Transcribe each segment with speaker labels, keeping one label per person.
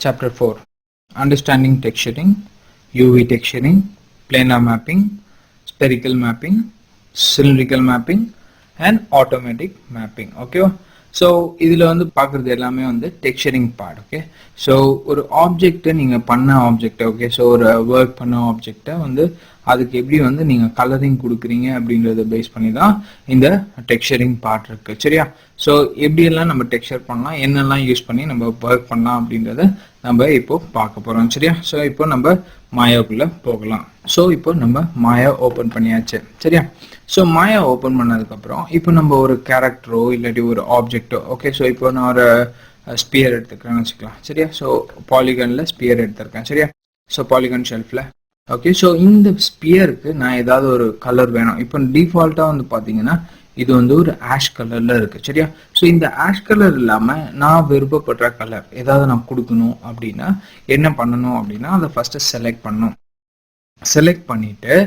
Speaker 1: Chapter 4 Understanding Texturing, UV Texturing, Planar Mapping, Spherical Mapping, Cylindrical Mapping and Automatic Mapping. Okay, so இதில் வந்து பார்க்குறது எல்லாமே வந்து texturing part. Okay, so ஒரு ஆப்ஜெக்டை நீங்கள் பண்ண ஆப்ஜெக்டை ஓகே ஸோ ஒரு ஒர்க் பண்ண ஆப்ஜெக்டை வந்து அதுக்கு எப்படி வந்து நீங்கள் கலரிங் கொடுக்குறீங்க அப்படின்றத பேஸ் பண்ணி தான் இந்த டெக்ஸ்சரிங் பார்ட் இருக்குது. சரியா, ஸோ எப்படியெல்லாம் நம்ம டெக்ஸ்சர் பண்ணலாம், என்னெல்லாம் யூஸ் பண்ணி நம்ம ஒர்க் பண்ணலாம் அப்படின்றத நம்ம இப்போ பார்க்க போகிறோம். சரியா, ஸோ இப்போ நம்ம மாயாவுக்குள்ளே போகலாம். ஸோ இப்போ நம்ம மாயா ஓப்பன் பண்ணியாச்சு. சரியா, ஸோ மாயா ஓப்பன் பண்ணதுக்கப்புறம் இப்போ நம்ம ஒரு கேரக்டரோ இல்லாட்டி ஒரு ஆப்ஜெக்டோ ஓகே ஸோ இப்போ நான் ஒரு ஸ்பியர் எடுத்துக்கிறேன்னு வச்சுக்கலாம். சரியா, ஸோ பாலிகனில் ஸ்பியர் எடுத்திருக்கேன். சரியா, ஸோ பாலிகன் ஷெல்ஃபில் ஓகே ஸோ இந்த ஸ்பியருக்கு நான் ஏதாவது ஒரு கலர் வேணும். இப்போ டிஃபால்ட்டாக வந்து பார்த்தீங்கன்னா இது வந்து ஒரு ஆஷ் கலரில் இருக்குது. சரியா, ஸோ இந்த ஆஷ் கலர் இல்லாமல் நான் விருப்பப்படுற கலர் ஏதாவது நான் கொடுக்கணும் அப்படின்னா என்ன பண்ணணும் அப்படின்னா அதை ஃபஸ்ட்டு செலக்ட் பண்ணணும். செலக்ட் பண்ணிவிட்டு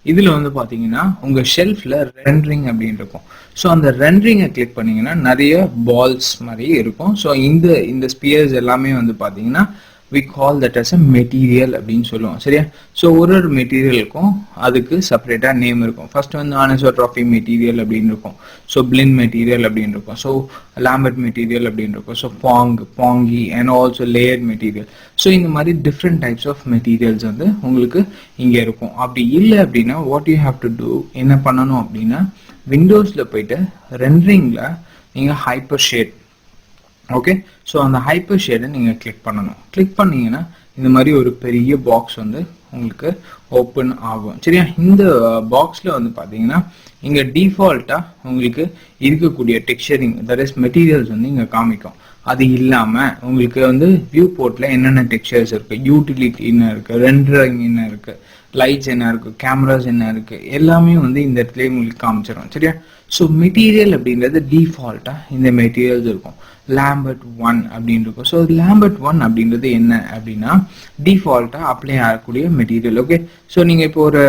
Speaker 1: இதில் வந்து பார்த்தீங்கன்னா உங்கள் ஷெல்ஃபில் ரெண்டரிங் அப்படின்னு இருக்கும். ஸோ அந்த ரெண்டரிங்கை கிளிக் பண்ணிங்கன்னா நிறைய பால்ஸ் மாதிரி இருக்கும். ஸோ இந்த ஸ்பியர்ஸ் எல்லாமே வந்து பார்த்தீங்கன்னா we call that as a material அப்படின்னு சொல்லுவோம். சரியா, ஸோ ஒரு மெட்டீரியலுக்கும் அதுக்கு செப்பரேட்டாக நேம் இருக்கும். ஃபர்ஸ்ட் வந்து அனிசோட்ரோபி மெட்டீரியல் அப்படின்னு இருக்கும், ஸோ பிளின் மெட்டீரியல் அப்படின்னு இருக்கும், ஸோ லாம்பர்ட் மெட்டீரியல் அப்படின்னு இருக்கும், so Phong and also layered material. So இந்த மாதிரி டிஃப்ரெண்ட் டைப்ஸ் ஆஃப் மெட்டீரியல்ஸ் வந்து உங்களுக்கு இங்கே இருக்கும். அப்படி இல்லை அப்படின்னா what you have to do என்ன பண்ணணும் அப்படின்னா விண்டோஸில் போயிட்டு ரெண்டரிங்கில் நீங்கள் ஹைப்பர் ஷேட் ஓகே ஸோ அந்த ஹைப்பர் ஷேடை நீங்கள் கிளிக் பண்ணணும். கிளிக் பண்ணிங்கன்னா இந்த மாதிரி ஒரு பெரிய பாக்ஸ் வந்து உங்களுக்கு ஓப்பன் ஆகும். சரியா, இந்த பாக்ஸில் வந்து பார்த்தீங்கன்னா இங்கே டிஃபால்ட்டாக உங்களுக்கு இருக்கக்கூடிய டெக்ஸ்சரிங் தட் இஸ் மெட்டீரியல்ஸ் வந்து இங்கே காமிக்கும். அது இல்லாமல் உங்களுக்கு வந்து வியூ போர்ட்டில் என்னென்ன டெக்ஸ்சர்ஸ் இருக்குது, யூட்டிலிட்டி என்ன இருக்குது, ரெண்டரிங் என்ன இருக்குது, லைட்ஸ் என்ன இருக்குது, கேமராஸ் என்ன இருக்குது, எல்லாமே வந்து இந்த இடத்துல உங்களுக்கு காமிச்சிடும். சரியா, ஸோ மெட்டீரியல் அப்படின்றது டிஃபால்ட்டாக இந்த மெட்டீரியல்ஸ் இருக்கும். லாம்பர்ட் 1 அப்படின்னு இருக்கும். ஸோ லாம்பர்ட் 1 அப்படின்றது என்ன அப்படின்னா டிஃபால்ட்டாக அப்ளை ஆகக்கூடிய மெட்டீரியல். ஓகே, ஸோ நீங்கள் இப்போ ஒரு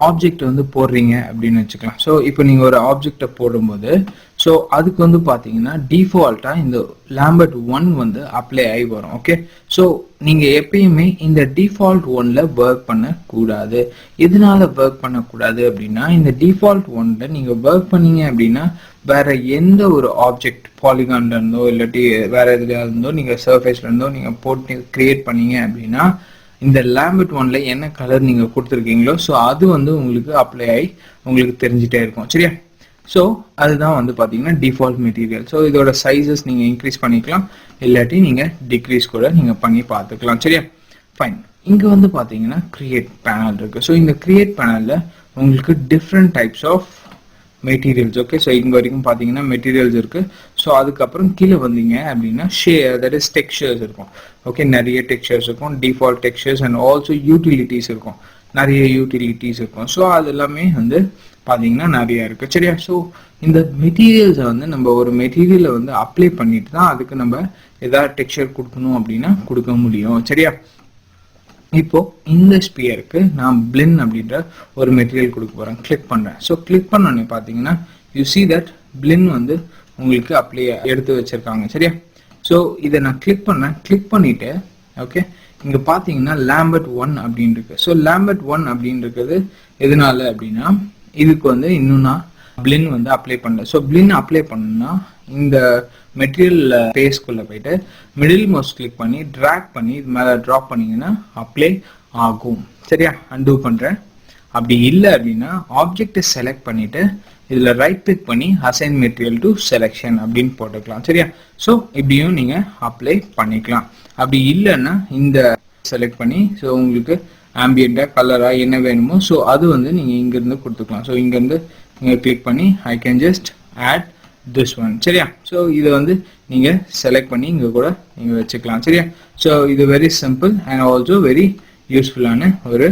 Speaker 1: ஆப்ஜெக்ட் வந்து போடுறீங்க அப்படின்னு வச்சுக்கலாம். ஸோ இப்போ நீங்கள் ஒரு ஆப்ஜெக்டை போடும்போது ஸோ அதுக்கு வந்து பார்த்தீங்கன்னா டிஃபால்ட்டாக இந்த லாம்பர்ட் 1 வந்து அப்ளை ஆகி வரும். ஓகே, ஸோ நீங்கள் எப்பயுமே இந்த டிஃபால்ட் 1ல ஒர்க் பண்ணக்கூடாது. எதனால ஒர்க் பண்ணக்கூடாது அப்படின்னா இந்த டிஃபால்ட் 1ல நீங்கள் ஒர்க் பண்ணீங்க அப்படின்னா வேற எந்த ஒரு ஆப்ஜெக்ட் பாலிகான்ல இருந்தோ இல்லாட்டி வேற எதுல இருந்தோ நீங்கள் சர்ஃபேஸ்ல இருந்தோ நீங்கள் போட்டு கிரியேட் பண்ணீங்க அப்படின்னா இந்த லாம்பர்ட் 1ல என்ன கலர் நீங்கள் கொடுத்துருக்கீங்களோ ஸோ அது வந்து உங்களுக்கு அப்ளை ஆகி உங்களுக்கு தெரிஞ்சிட்டே இருக்கும். சரியா, ஸோ அதுதான் வந்து பார்த்தீங்கன்னா டிஃபால்ட் மெட்டீரியல். ஸோ இதோட சைஸஸ் நீங்கள் இன்க்ரீஸ் பண்ணிக்கலாம் இல்லாட்டி நீங்கள் டிக்ரீஸ் கூட நீங்கள் பண்ணி பார்த்துக்கலாம். சரியா, ஃபைன். இங்கே வந்து பார்த்தீங்கன்னா கிரியேட் பேனல் இருக்குது. ஸோ இந்த கிரியேட் பேனலில் உங்களுக்கு different types of materials okay so இங்கே வரைக்கும் பார்த்தீங்கன்னா மெட்டீரியல்ஸ் இருக்குது. ஸோ அதுக்கப்புறம் கீழே வந்தீங்க அப்படின்னா தட் இஸ் டெக்ஸ்சர்ஸ் இருக்கும். ஓகே, நிறைய டெக்ஸ்சர்ஸ் இருக்கும், default textures and also utilities இருக்கும், நிறைய யூட்டிலிட்டிஸ் இருக்கும். ஸோ அது எல்லாமே வந்து பார்த்தீங்கன்னா நிறைய இருக்குது. சரியா, ஸோ இந்த மெட்டீரியல்ஸை வந்து நம்ம ஒரு மெட்டீரியலை வந்து அப்ளை பண்ணிட்டு தான் அதுக்கு நம்ம எதாவது டெக்ஸ்சர் கொடுக்கணும் அப்படின்னா கொடுக்க முடியும். சரியா, இப்போ இந்த ஸ்பியருக்கு நான் பிளின் அப்படின்ற ஒரு மெட்டீரியல் கொடுக்க போகிறேன். கிளிக் பண்ணுறேன். ஸோ கிளிக் பண்ணோன்னே பார்த்தீங்கன்னா யூ சி தட் பிளின் வந்து உங்களுக்கு அப்ளை எடுத்து வச்சிருக்காங்க. சரியா, ஸோ இதை நான் கிளிக் பண்ணேன். கிளிக் பண்ணிட்டு ஓகே இங்கே பார்த்தீங்கன்னா லாம்பர்ட் 1 அப்படின்னு இருக்கு. ஸோ லாம்பர்ட் 1 அப்படின்னு இருக்கிறது எதனால அப்படின்னா இதுக்கு வந்து இன்னும் நான் பிளின் வந்து அப்ளை பண்ணல. ஸோ பிளின் அப்ளை பண்ணணும்னா இந்த மெட்டீரியல் பேஸ்க்குள்ளே போயிட்டு மிடில் மவுஸ் கிளிக் பண்ணி ட்ராக் பண்ணி இது மேலே ட்ராப் பண்ணிங்கன்னா அப்ளை ஆகும். சரியா, அன்டூ பண்ணுறேன். அப்படி இல்லை அப்படின்னா ஆப்ஜெக்டை செலக்ட் பண்ணிவிட்டு இதில் ரைட் கிளிக் பண்ணி அசைன் மெட்டீரியல் டு செலெக்ஷன் அப்படின்னு போட்டுக்கலாம். சரியா, ஸோ இப்படியும் நீங்கள் அப்ளை பண்ணிக்கலாம். அப்படி இல்லைன்னா இந்த செலக்ட் பண்ணி ஸோ உங்களுக்கு ஆம்பியண்டாக கலராக என்ன வேணுமோ ஸோ அது வந்து நீங்கள் இங்கேருந்து கொடுத்துக்கலாம். ஸோ இங்கேருந்து நீங்கள் கிளிக் பண்ணி I can just add this one. சரியா, ஸோ இதை வந்து நீங்கள் செலக்ட் பண்ணி இங்கே கூட நீங்கள் வச்சுக்கலாம். சரியா, ஸோ இது very simple and also very யூஸ்ஃபுல்லான ஒரு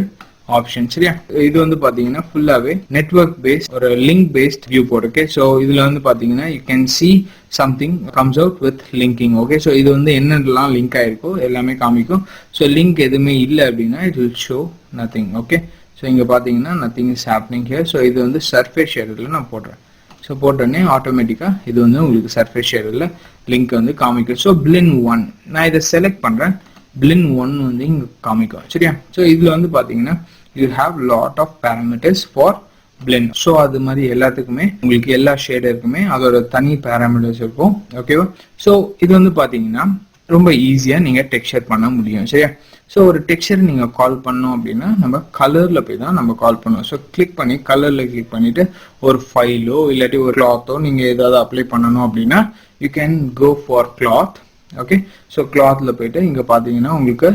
Speaker 1: ஆப்ஷன். சரியா, இது வந்து பார்த்தீங்கன்னா ஃபுல்லாகவே நெட்வொர்க் பேஸ்ட் ஒரு link based viewport. Okay, so இதில் வந்து பார்த்தீங்கன்னா you can see something comes out with linking. Okay, so இது வந்து என்னென்னலாம் லிங்க் ஆகிருக்கோ எல்லாமே காமிக்கும். ஸோ லிங்க் எதுவுமே இல்லை அப்படின்னா it will show nothing. Okay, so இங்கே பார்த்தீங்கன்னா nothing is happening here. So இது வந்து சர்ஃபேஸ் ஷேரில் நான் போடுறேன். ஸோ போட்டோடனே ஆட்டோமேட்டிக்காக இது வந்து உங்களுக்கு சர்ஃபேஸ் ஷேரில் லிங்க் வந்து காமிக்கும். ஸோ blend 1 நான் இதை செலக்ட் பண்றேன். blend 1 வந்து இங்க காமிக்கும். சரியா? ஸோ இதுல வந்து பாத்தீங்கன்னா you have lot of parameters for blend. So அது மாதிரி எல்லாத்துக்குமே உங்களுக்கு எல்லா ஷேடருக்குமே அதோட தனி parameters இருக்கும். ஓகேவா? ஸோ இது வந்து பாத்தீங்கன்னா ரொம்ப ஈஸியா நீங்க டெக்ஸ்சர் பண்ண முடியும். சரியா? ஸோ ஒரு டெக்ஸ்சர் நீங்க கால் பண்ணோம் அப்படின்னா நம்ம கலர்ல போய் தான் நம்ம கால் பண்ணுவோம். ஸோ கிளிக் பண்ணி கலர்ல கிளிக் பண்ணிட்டு ஒரு ஃபைலோ இல்லாட்டி ஒரு கிளாத்தோ நீங்க ஏதாவது அப்ளை பண்ணணும் அப்படின்னா you can go for cloth. Okay, so கிளாத்ல போயிட்டு இங்க பாத்தீங்கன்னா உங்களுக்கு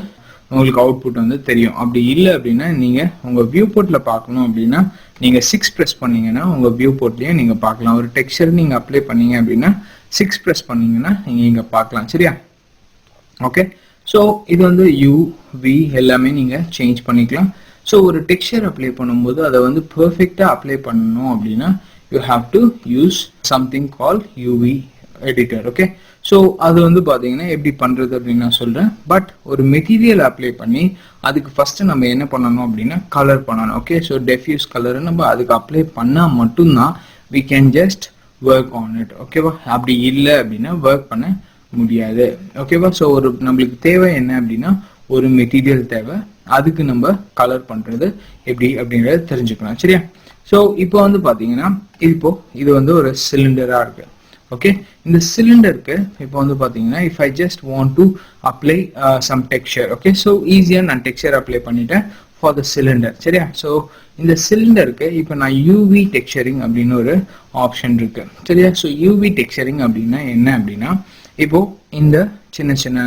Speaker 1: அவுட்புட் வந்து தெரியும். அப்படி இல்லை அப்படின்னா நீங்க உங்க வியூ போர்ட்ல பார்க்கணும் அப்படின்னா நீங்க 6 பிரஸ் பண்ணீங்கன்னா உங்க வியூ போர்ட்லயும் நீங்க பார்க்கலாம். ஒரு டெக்ஸ்சர் நீங்க அப்ளை பண்ணீங்க அப்படின்னா 6 பிரஸ் பண்ணீங்கன்னா நீங்க இங்க பார்க்கலாம். சரியா? ஓகே, ஸோ இது வந்து UV எல்லாமே நீங்க சேஞ்ச் பண்ணிக்கலாம். ஸோ ஒரு டெக்ஸ்சர் அப்ளை பண்ணும்போது அதை வந்து பெர்ஃபெக்டா அப்ளை பண்ணணும் அப்படின்னா you have to use something call UV editor. Okay, so அது வந்து பாத்தீங்கன்னா எப்படி பண்றது அப்படின்னு நான் சொல்றேன். பட் ஒரு மெட்டீரியல் அப்ளை பண்ணி அதுக்கு ஃபர்ஸ்ட் நம்ம என்ன பண்ணணும் அப்படின்னா கலர் பண்ணணும். ஓகே, ஸோ டெஃப்யூஸ் கலர் நம்ம அதுக்கு அப்ளை பண்ணா மட்டும்தான் we can just work on it. ஓகேவா? அப்படி இல்லை அப்படின்னா ஒர்க் பண்ண முடியாது. ஓகேவா? ஸோ ஒரு நம்மளுக்கு தேவை என்ன அப்படின்னா ஒரு மெட்டீரியல் தேவை, அதுக்கு நம்ம கலர் பண்றது எப்படி அப்படின்றத தெரிஞ்சுக்கலாம். சரியா? ஸோ இப்போ வந்து பாத்தீங்கன்னா இப்போ இது வந்து ஒரு சிலிண்டரா இருக்கு. ஓகே, இந்த சிலிண்டருக்கு இப்போ வந்து பாத்தீங்கன்னா if I just want to apply some texture. Okay, so ஈஸியா நான் டெக்ஸ்சர் அப்ளை பண்ணிட்டேன் for the cylinder. சரியா? ஸோ இந்த சிலிண்டருக்கு இப்போ நான் UV டெக்ஸ்சரிங் அப்படின்னு ஒரு ஆப்ஷன் இருக்கு. சரியா? ஸோ UV டெக்ஸ்சரிங் அப்படின்னா என்ன அப்படின்னா இப்போ இந்த சின்ன சின்ன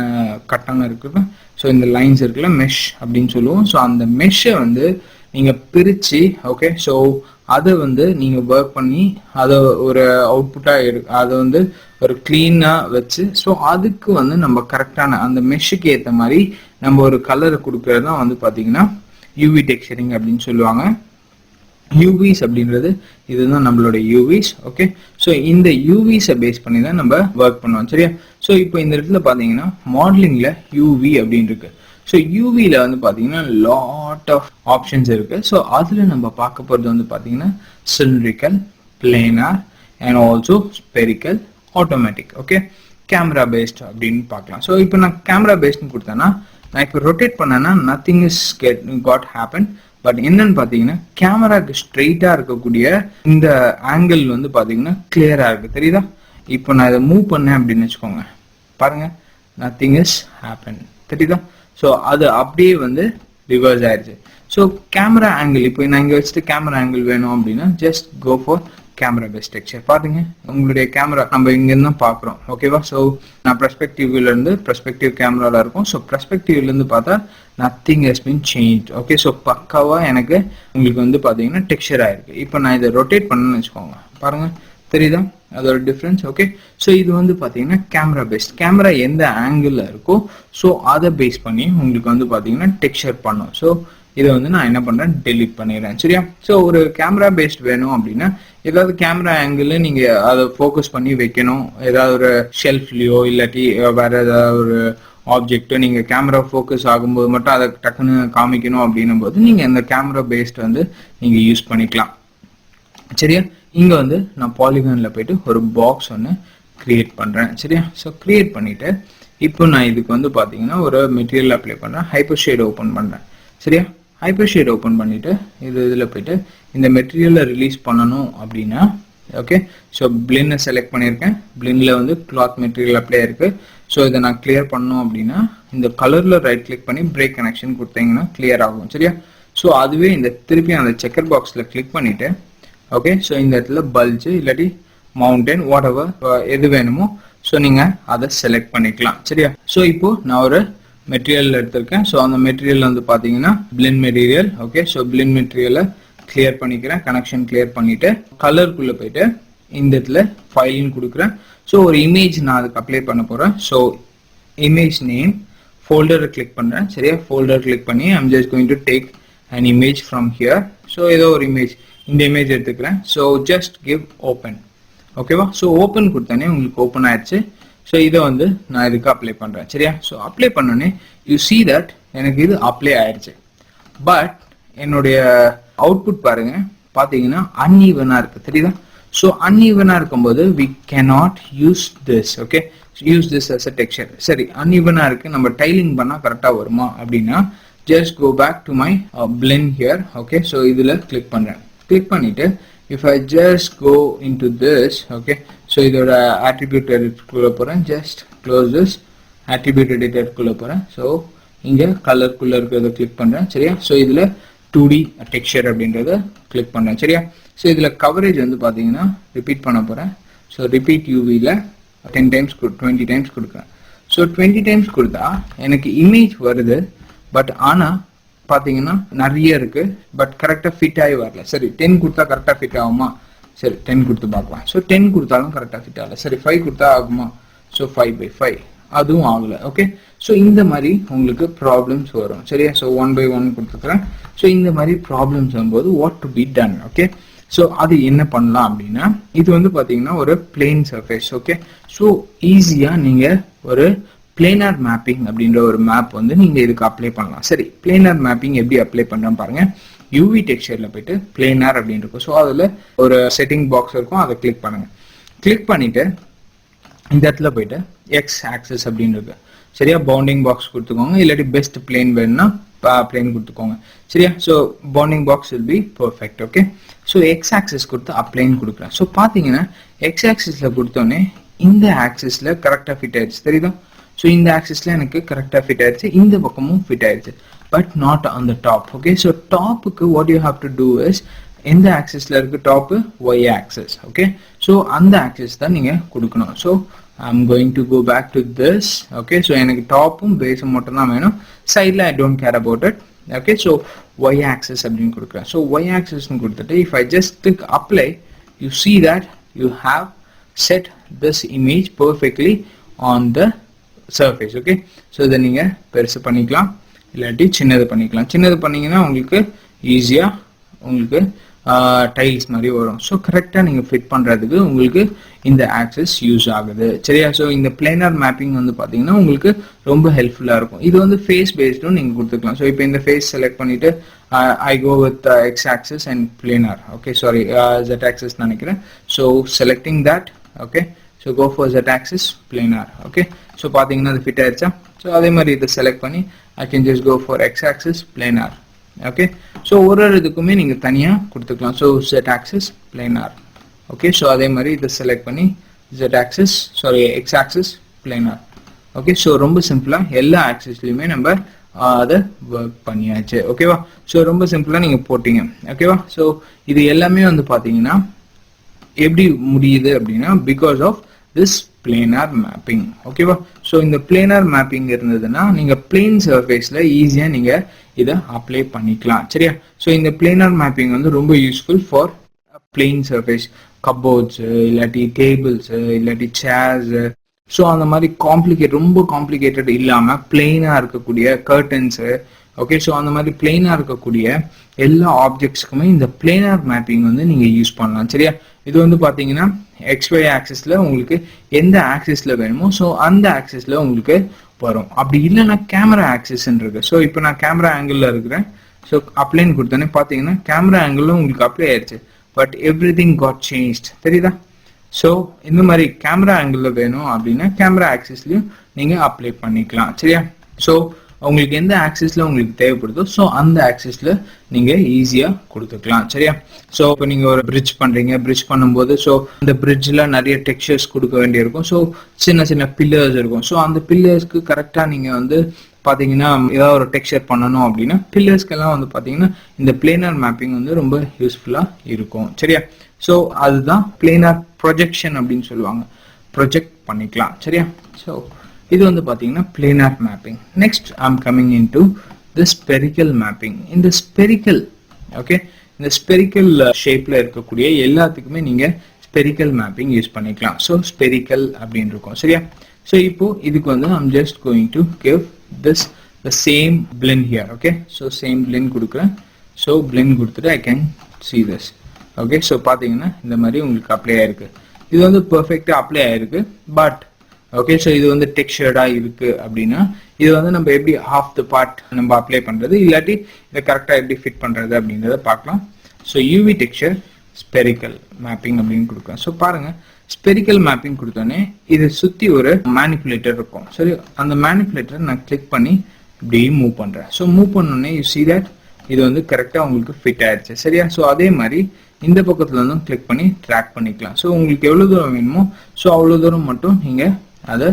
Speaker 1: கட்டம் இருக்குல்ல, ஸோ இந்த லைன்ஸ் இருக்குல்ல, மெஷ் அப்படின்னு சொல்லுவோம். ஸோ அந்த மெஷ்ஷை வந்து நீங்க பிரிச்சு ஓகே, ஸோ அதை வந்து நீங்க ஒர்க் பண்ணி அதை ஒரு அவுட்புட்டா அதை வந்து ஒரு கிளீனா வச்சு ஸோ அதுக்கு வந்து நம்ம கரெக்டான அந்த மெஷ்ஷுக்கு ஏற்ற மாதிரி நம்ம ஒரு கலரை கொடுக்கறது தான் வந்து பாத்தீங்கன்னா UV டெக்ஸ்சரிங் அப்படின்னு சொல்லுவாங்க. UVs அப்படின்றது இதுதான் நம்மளோட UVs. ஓகே, ஸோ இந்த UVஸை பேஸ் பண்ணி தான் நம்ம ஒர்க் பண்ணுவோம். சரியா? ஸோ இப்போ இந்த இடத்துல பாத்தீங்கன்னா மாடலிங்ல UV அப்படின்னு இருக்கு. ஸோ UVல வந்து பாத்தீங்கன்னா லாட் ஆஃப் ஆப்ஷன்ஸ் இருக்கு. ஸோ அதுல நம்ம பார்க்க போறது வந்து பாத்தீங்கன்னா cylindrical, planar and also spherical, automatic. Okay, camera based அப்படின்னு பார்க்கலாம். ஸோ இப்போ நான் கேமரா பேஸ்ட்னு கொடுத்தேன்னா நான் இப்போ ரொட்டேட் பண்ணேன்னா nothing is got happen. But என்னன்னு பாத்தீங்கன்னா கேமராக்கு ஸ்ட்ரெயிட்டா இருக்கக்கூடிய இந்த ஆங்கிள் வந்து பாத்தீங்கன்னா கிளியரா இருக்கு. தெரியுதா? இப்போ நான் இதை மூவ் பண்ணேன் அப்படின்னு வச்சுக்கோங்க, பாருங்க, நத்திங் இஸ் ஹேப்பன். தெரியுதா? ஸோ அது அப்படியே வந்து ரிவர்ஸ் ஆயிடுச்சு. ஸோ கேமரா ஆங்கிள் இப்போ நான் இங்கே வச்சுட்டு கேமரா ஆங்கிள் வேணும் அப்படின்னா just go for camera based texture. பாருங்க, உங்களுடைய கேமரா நம்ம இங்க இருந்து பாக்குறோம். ஓகேவா? ஸோ நான் பெர்ஸ்பெக்டிவ்ல இருந்து பெர்ஸ்பெக்டிவ் கேமரால இருக்கும். ஸோ பெர்ஸ்பெக்டிவ்ல இருந்து பார்த்தா nothing has been change. Okay, so பக்காவா எனக்கு உங்களுக்கு வந்து பாத்தீங்கன்னா டெக்ஸ்சர் ஆயிருக்கு. இப்போ நான் இதை ரொட்டேட் பண்ணணும்னு வச்சுக்கோங்க, பாருங்க, தெரியுதா அதோட டிஃபரன்ஸ்? ஓகே, ஸோ இது வந்து பாத்தீங்கன்னா கேமரா பேஸ்ட். கேமரா எந்த ஆங்கிள் இருக்கோ ஸோ அதை பேஸ் பண்ணி உங்களுக்கு வந்து பாத்தீங்கன்னா டெக்ஸ்சர் பண்ணும். ஸோ இதை வந்து நான் என்ன பண்றேன், டெலிட் பண்ணிடுறேன். சரியா? ஸோ ஒரு கேமரா பேஸ்ட் வேணும் அப்படின்னா ஏதாவது கேமரா ஆங்கிள் நீங்க அதை ஃபோக்கஸ் பண்ணி வைக்கணும். ஏதாவது ஒரு ஷெல்ஃப்லயோ இல்லாட்டி வேற ஏதாவது ஒரு ஆப்ஜெக்டோ நீங்க கேமரா ஃபோக்கஸ் ஆகும்போது மட்டும் அதை டக்குன்னு காமிக்கணும் அப்படின்னும் போது நீங்க இந்த கேமரா பேஸ்ட் வந்து நீங்க யூஸ் பண்ணிக்கலாம். சரியா? இங்க வந்து நான் பாலிகான்ல போயிட்டு ஒரு பாக்ஸ் ஒன்று கிரியேட் பண்றேன். சரியா? ஸோ கிரியேட் பண்ணிட்டு இப்போ நான் இதுக்கு வந்து பாத்தீங்கன்னா ஒரு மெட்டீரியல் அப்ளை பண்றேன். ஹைப்பர் ஷேட் ஓப்பன் பண்றேன். சரியா? ஹைப்பர் ஷேட் ஓப்பன் பண்ணிட்டு இதுல போயிட்டு இந்த மெட்டீரியலை ரிலீஸ் பண்ணணும் அப்படின்னா ஓகே, ஸோ பிளின்னை செலக்ட் பண்ணியிருக்கேன். பிளின்ல வந்து கிளாத் மெட்டீரியல் அப்ளை இருக்கு. ஸோ இதை நான் கிளியர் பண்ணணும் அப்படின்னா இந்த கலர்ல ரைட் கிளிக் பண்ணி பிரேக் கனெக்ஷன் கொடுத்தீங்கன்னா கிளியர் ஆகும். சரியா? ஸோ அதுவே இந்த திருப்பி அந்த செக்கர் பாக்ஸ்ல கிளிக் பண்ணிட்டு ஓகே, ஸோ இந்த இடத்துல பல்ஜ் இல்லாட்டி மவுண்டன் வாட் எவர் எது வேணுமோ ஸோ நீங்க அதை செலக்ட் பண்ணிக்கலாம். சரியா? ஸோ இப்போ நான் ஒரு மெட்டீரியல் எடுத்திருக்கேன். ஸோ அந்த மெட்டீரியல் வந்து பாத்தீங்கன்னா பிளின் மெட்டீரியல். ஓகே, ஸோ பிளின் மெட்டீரியலை கிளியர் பண்ணிக்கிறேன். கனெக்ஷன் கிளியர் பண்ணிட்டு கலருக்குள்ள போயிட்டு இந்த இடத்துல ஃபைல்னு கொடுக்குறேன். ஸோ ஒரு இமேஜ் நான் அதுக்கு அப்ளை பண்ண போறேன். ஸோ இமேஜ் நேம் ஃபோல்டரை கிளிக் பண்றேன். சரியா? ஃபோல்டர் கிளிக் பண்ணி I'm just going to take an image from here. So ஏதோ ஒரு இமேஜ், இந்த இமேஜ் எடுத்துக்கிறேன். So just give open. ஓகேவா? ஸோ ஓப்பன் கொடுத்தானே உங்களுக்கு ஓப்பன் ஆயிடுச்சு. ஸோ இதை வந்து நான் இதுக்கு அப்ளை பண்றேன். சரியா? ஸோ அப்ளை பண்ணோன்னே யூ see that எனக்கு இது அப்ளை ஆயிடுச்சு. பட் என்னுடைய அவுட்புட் பாருங்க, பாத்தீங்கன்னா அன்ஈவனா இருக்கு. தெரியுதா? ஸோ அன்ஈவனாக இருக்கும்போது we cannot use this. okay, use this as a texture. சரி, அன்ஈவனாக இருக்குது, நம்ம டைலிங் பண்ணால் கரெக்டாக வருமா அப்படின்னா just go back to my blend here. okay, so இதில் கிளிக் பண்ணுறேன். கிளிக் பண்ணிவிட்டு if I just go into this, okay, so இதோட attribute edit-குள்ளே போகிறேன். just close this attribute editor-குள்ளே போகிறேன். ஸோ இங்கே கலர்க்குள்ளே இருக்கிறத கிளிக் பண்ணுறேன். சரியா, ஸோ இதில் 2D டெக்ஸ்சர் அப்படின்றத கிளிக் பண்ணுறேன். சரியா, ஸோ இதில் கவரேஜ் வந்து பார்த்தீங்கன்னா ரிப்பீட் பண்ண போகிறேன். ஸோ ரிப்பீட் யூவியில் 10 டைம்ஸ் 20 டைம்ஸ் கொடுக்குறேன். ஸோ 20 டைம்ஸ் கொடுத்தா எனக்கு இமேஜ் வருது, பட் ஆனால் பார்த்தீங்கன்னா நிறைய இருக்குது, பட் கரெக்டாக ஃபிட் ஆகி வரல. சரி, 10 கொடுத்தா கரெக்டாக ஃபிட் ஆகுமா? சரி, 10 கொடுத்து பார்க்கலாம். ஸோ 10 கொடுத்தாலும் கரெக்டாக ஃபிட் ஆகலை. சரி, 5 கொடுத்தா ஆகுமா? ஸோ 5/5 அதுவும் ஆகலை. ஓகே, ஸோ இந்த மாதிரி உங்களுக்கு ப்ராப்ளம்ஸ் வரும். சரியா, ஸோ 1/1 கொடுத்துக்கிறேன். ஸோ இந்த மாதிரி ப்ராப்ளம்ஸ் வரும்போது what to be done. Okay, so அது என்ன பண்ணலாம் அப்படின்னா, இது வந்து பார்த்தீங்கன்னா ஒரு பிளேன் சர்ஃபேஸ். ஓகே, ஸோ ஈஸியாக நீங்கள் ஒரு பிளேனார் மேப்பிங் அப்படின்ற ஒரு மேப் வந்து நீங்கள் இதுக்கு அப்ளை பண்ணலாம். சரி, பிளேனார் மேப்பிங் எப்படி அப்ளை பண்ணுறேன் பாருங்க. யூவி டெக்ஸ்சரில் போயிட்டு பிளேனார் அப்படின்னு இருக்கும். ஸோ அதில் ஒரு செட்டிங் பாக்ஸ் இருக்கும், அதை கிளிக் பண்ணுங்க. கிளிக் பண்ணிட்டு இந்த இடத்துல போயிட்டு எக்ஸ் ஆக்சஸ் அப்படின்னு இருக்கு. சரியா, பவுண்டிங் பாக்ஸ் கொடுத்துக்கோங்க, இல்லாட்டி பெஸ்ட் பிளேன் வேணும்னா பிளேன் கொடுத்துக்கோங்க. சரியா, so bounding box will be perfect. Okay, so X access கொடுத்து அப்ளைன் கொடுக்குறேன். ஸோ பார்த்தீங்கன்னா எக்ஸ் ஆக்சஸில் கொடுத்தோன்னே இந்த ஆக்சஸில் கரெக்டாக ஃபிட் ஆயிடுச்சு. தெரியுதா? ஸோ இந்த ஆக்சஸில் எனக்கு கரெக்டாக ஃபிட் ஆயிடுச்சு, இந்த பக்கமும் ஃபிட் ஆயிடுச்சு, but not on the top. Okay, so டாப்புக்கு what you have to do is, எந்த ஆக்சஸில் இருக்கு டாப்பு? Y axis. ஓகே, ஸோ அந்த ஆக்சஸ் தான் நீங்கள் கொடுக்கணும். So I'm going to go back to this. okay, so எனக்கு டாப்பும் பேஸும் மட்டும் தான் வேணும், சைடில் I don't care about it. okay, so y axis அப்படின்னு கொடுக்குறேன். so y axis கொடுத்துட்டு if I just click apply, you see that you have set this image perfectly on the surface. okay, so இதை நீங்கள் பெருசு பண்ணிக்கலாம், இல்லாட்டி சின்னது பண்ணிக்கலாம். சின்னது பண்ணிங்கன்னா உங்களுக்கு ஈஸியாக உங்களுக்கு டைல்ஸ் மாதிரி வரும். ஸோ கரெக்டாக நீங்கள் ஃபிட் பண்ணுறதுக்கு உங்களுக்கு இந்த ஆக்சஸ் யூஸ் ஆகுது. சரியா, ஸோ இந்த பிளேனார் மேப்பிங் வந்து பார்த்தீங்கன்னா உங்களுக்கு ரொம்ப ஹெல்ப்ஃபுல்லாக இருக்கும். இது வந்து ஃபேஸ் பேஸ்டும் நீங்கள் கொடுத்துக்கலாம். ஸோ இப்போ இந்த ஃபேஸ் செலக்ட் பண்ணிவிட்டு I go with X axis and planar. Okay, sorry, Z axis நினைக்கிறேன். So selecting that. Okay, so go for Z axis planar. Okay, so பார்த்தீங்கன்னா அது ஃபிட் ஆயிடுச்சா? ஸோ அதே மாதிரி இதை செலக்ட் பண்ணி I can just go for X axis planar. Okay, so ஒரு இதுக்குமே நீங்கள் தனியாக கொடுத்துக்கலாம். So Z axis planar. Okay, so அதே மாதிரி இதை செலக்ட் பண்ணி Z axis, sorry, X axis planar. Okay, so ரொம்ப சிம்பிளாக எல்லா ஆக்சஸ்லையுமே நம்ம அதை ஒர்க் பண்ணியாச்சு. ஓகேவா? ஸோ ரொம்ப சிம்பிளாக நீங்கள் போட்டிங்க. ஓகேவா? ஸோ இது எல்லாமே வந்து பார்த்தீங்கன்னா எப்படி முடியுது அப்படின்னா because of this planar mapping. ஓகேவா? ஸோ இந்த பிளேனார் மேப்பிங் இருந்ததுன்னா நீங்கள் பிளேன் சர்ஃபேஸில் ஈஸியாக நீங்கள் இதை அப்ளை பண்ணிக்கலாம். சரியா? ஸோ இந்த பிளேனார் மேப்பிங் வந்து ரொம்ப யூஸ்ஃபுல் ஃபார் பிளேன் சர்ஃபேஸ், கப்போர்ட்ஸு இல்லாட்டி டேபிள்ஸு இல்லாட்டி சேர்ஸு. ஸோ அந்த மாதிரி ரொம்ப காம்ப்ளிகேட்டட் இல்லாமல் பிளெயினாக இருக்கக்கூடிய கர்டன்ஸு. ஓகே, ஸோ அந்த மாதிரி பிளெயினாக இருக்கக்கூடிய எல்லா ஆப்ஜெக்ட்ஸ்க்குமே இந்த பிளேனார் மேப்பிங் வந்து நீங்கள் யூஸ் பண்ணலாம். சரியா? இது வந்து பார்த்தீங்கன்னா XY ஆக்சிஸில் உங்களுக்கு எந்த ஆக்சிஸில் வேணுமோ ஸோ அந்த ஆக்சிஸில் உங்களுக்கு வரும். அப்படி இல்லைன்னா கேமரா ஆக்சிஸ்ன்னு இருக்கு. ஸோ இப்போ நான் கேமரா ஆங்கிளில் இருக்கிறேன். ஸோ அப்ளைன்னு கொடுத்தோன்னே பார்த்தீங்கன்னா கேமரா ஆங்கிளும் உங்களுக்கு அப்ளை ஆயிடுச்சு, பட் எவ்ரிதிங் காட் சேஞ்ச்ட். தெரியுதா? ஸோ இந்த மாதிரி கேமரா ஆங்கிளில் வேணும் அப்படின்னா கேமரா ஆக்சிஸ்லையும் நீங்கள் அப்ளை பண்ணிக்கலாம். சரியா? ஸோ உங்களுக்கு எந்த ஆக்சிஸில் உங்களுக்கு தேவைப்படுதோ ஸோ அந்த ஆக்சிஸில் நீங்கள் ஈஸியாக கொடுத்துக்கலாம். சரியா? ஸோ இப்போ நீங்கள் ஒரு பிரிட்ஜ் பண்ணுறீங்க, பிரிட்ஜ் பண்ணும்போது ஸோ அந்த பிரிட்ஜில் நிறைய டெக்ஸ்சர்ஸ் கொடுக்க வேண்டியிருக்கும். ஸோ சின்ன சின்ன பில்லர்ஸ் இருக்கும். ஸோ அந்த பில்லர்ஸ்க்கு கரெக்டாக நீங்கள் வந்து பார்த்தீங்கன்னா ஏதாவது ஒரு டெக்ஸ்சர் பண்ணணும் அப்படின்னா பில்லர்ஸ்க்கெல்லாம் வந்து பார்த்தீங்கன்னா இந்த பிளேனார் மேப்பிங் வந்து ரொம்ப யூஸ்ஃபுல்லாக இருக்கும். சரியா? ஸோ அதுதான் பிளேனார் ப்ரொஜெக்ஷன் அப்படின்னு சொல்லுவாங்க. ப்ரொஜெக்ட் பண்ணிக்கலாம். சரியா? ஸோ இது வந்து பார்த்தீங்கன்னா planar mapping. Next I'm coming in to the spherical mapping. இந்த ஸ்பெரிக்கல், ஓகே, இந்த ஸ்பெரிக்கல் ஷேப்பில் இருக்கக்கூடிய எல்லாத்துக்குமே நீங்கள் ஸ்பெரிக்கல் மேப்பிங் யூஸ் பண்ணிக்கலாம். ஸோ ஸ்பெரிக்கல் அப்படின்னு இருக்கும். சரியா? ஸோ இப்போ இதுக்கு வந்து I'm just going to give this the same blend here. Okay, so same blend கொடுக்குறேன். ஸோ பிளெண்ட் கொடுத்துட்டு I can see this. Okay, so பார்த்தீங்கன்னா இந்த மாதிரி உங்களுக்கு அப்ளை ஆயிருக்கு. இது வந்து பர்ஃபெக்டாக அப்ளை ஆயிருக்கு. பட் ஓகே, ஸோ இது வந்து டெக்ஸ்சர்டாக இருக்குது அப்படின்னா இது வந்து நம்ம எப்படி ஹாஃப் த பார்ட் நம்ம அப்ளை பண்ணுறது இல்லாட்டி இதை கரெக்டாக எப்படி ஃபிட் பண்ணுறது அப்படின்றத பார்க்கலாம். So UV texture spherical mapping அப்படின்னு கொடுக்குறேன். ஸோ பாருங்க, ஸ்பெரிக்கல் மேப்பிங் கொடுத்தோன்னே இதை சுற்றி ஒரு மேனிப்புலேட்டர் இருக்கும். சரி, அந்த மேனிப்புலேட்டர் நான் கிளிக் பண்ணி இப்படி மூவ் பண்ணுறேன். ஸோ மூவ் பண்ணோடனே யூ see that இது வந்து கரெக்டாக உங்களுக்கு ஃபிட் ஆயிடுச்சு. சரியா? ஸோ அதே மாதிரி இந்த பக்கத்தில் இருந்தும் கிளிக் பண்ணி ட்ராக் பண்ணிக்கலாம். ஸோ உங்களுக்கு எவ்வளோ தூரம் வேணுமோ ஸோ அவ்வளோ தூரம் மட்டும் நீங்கள் அதை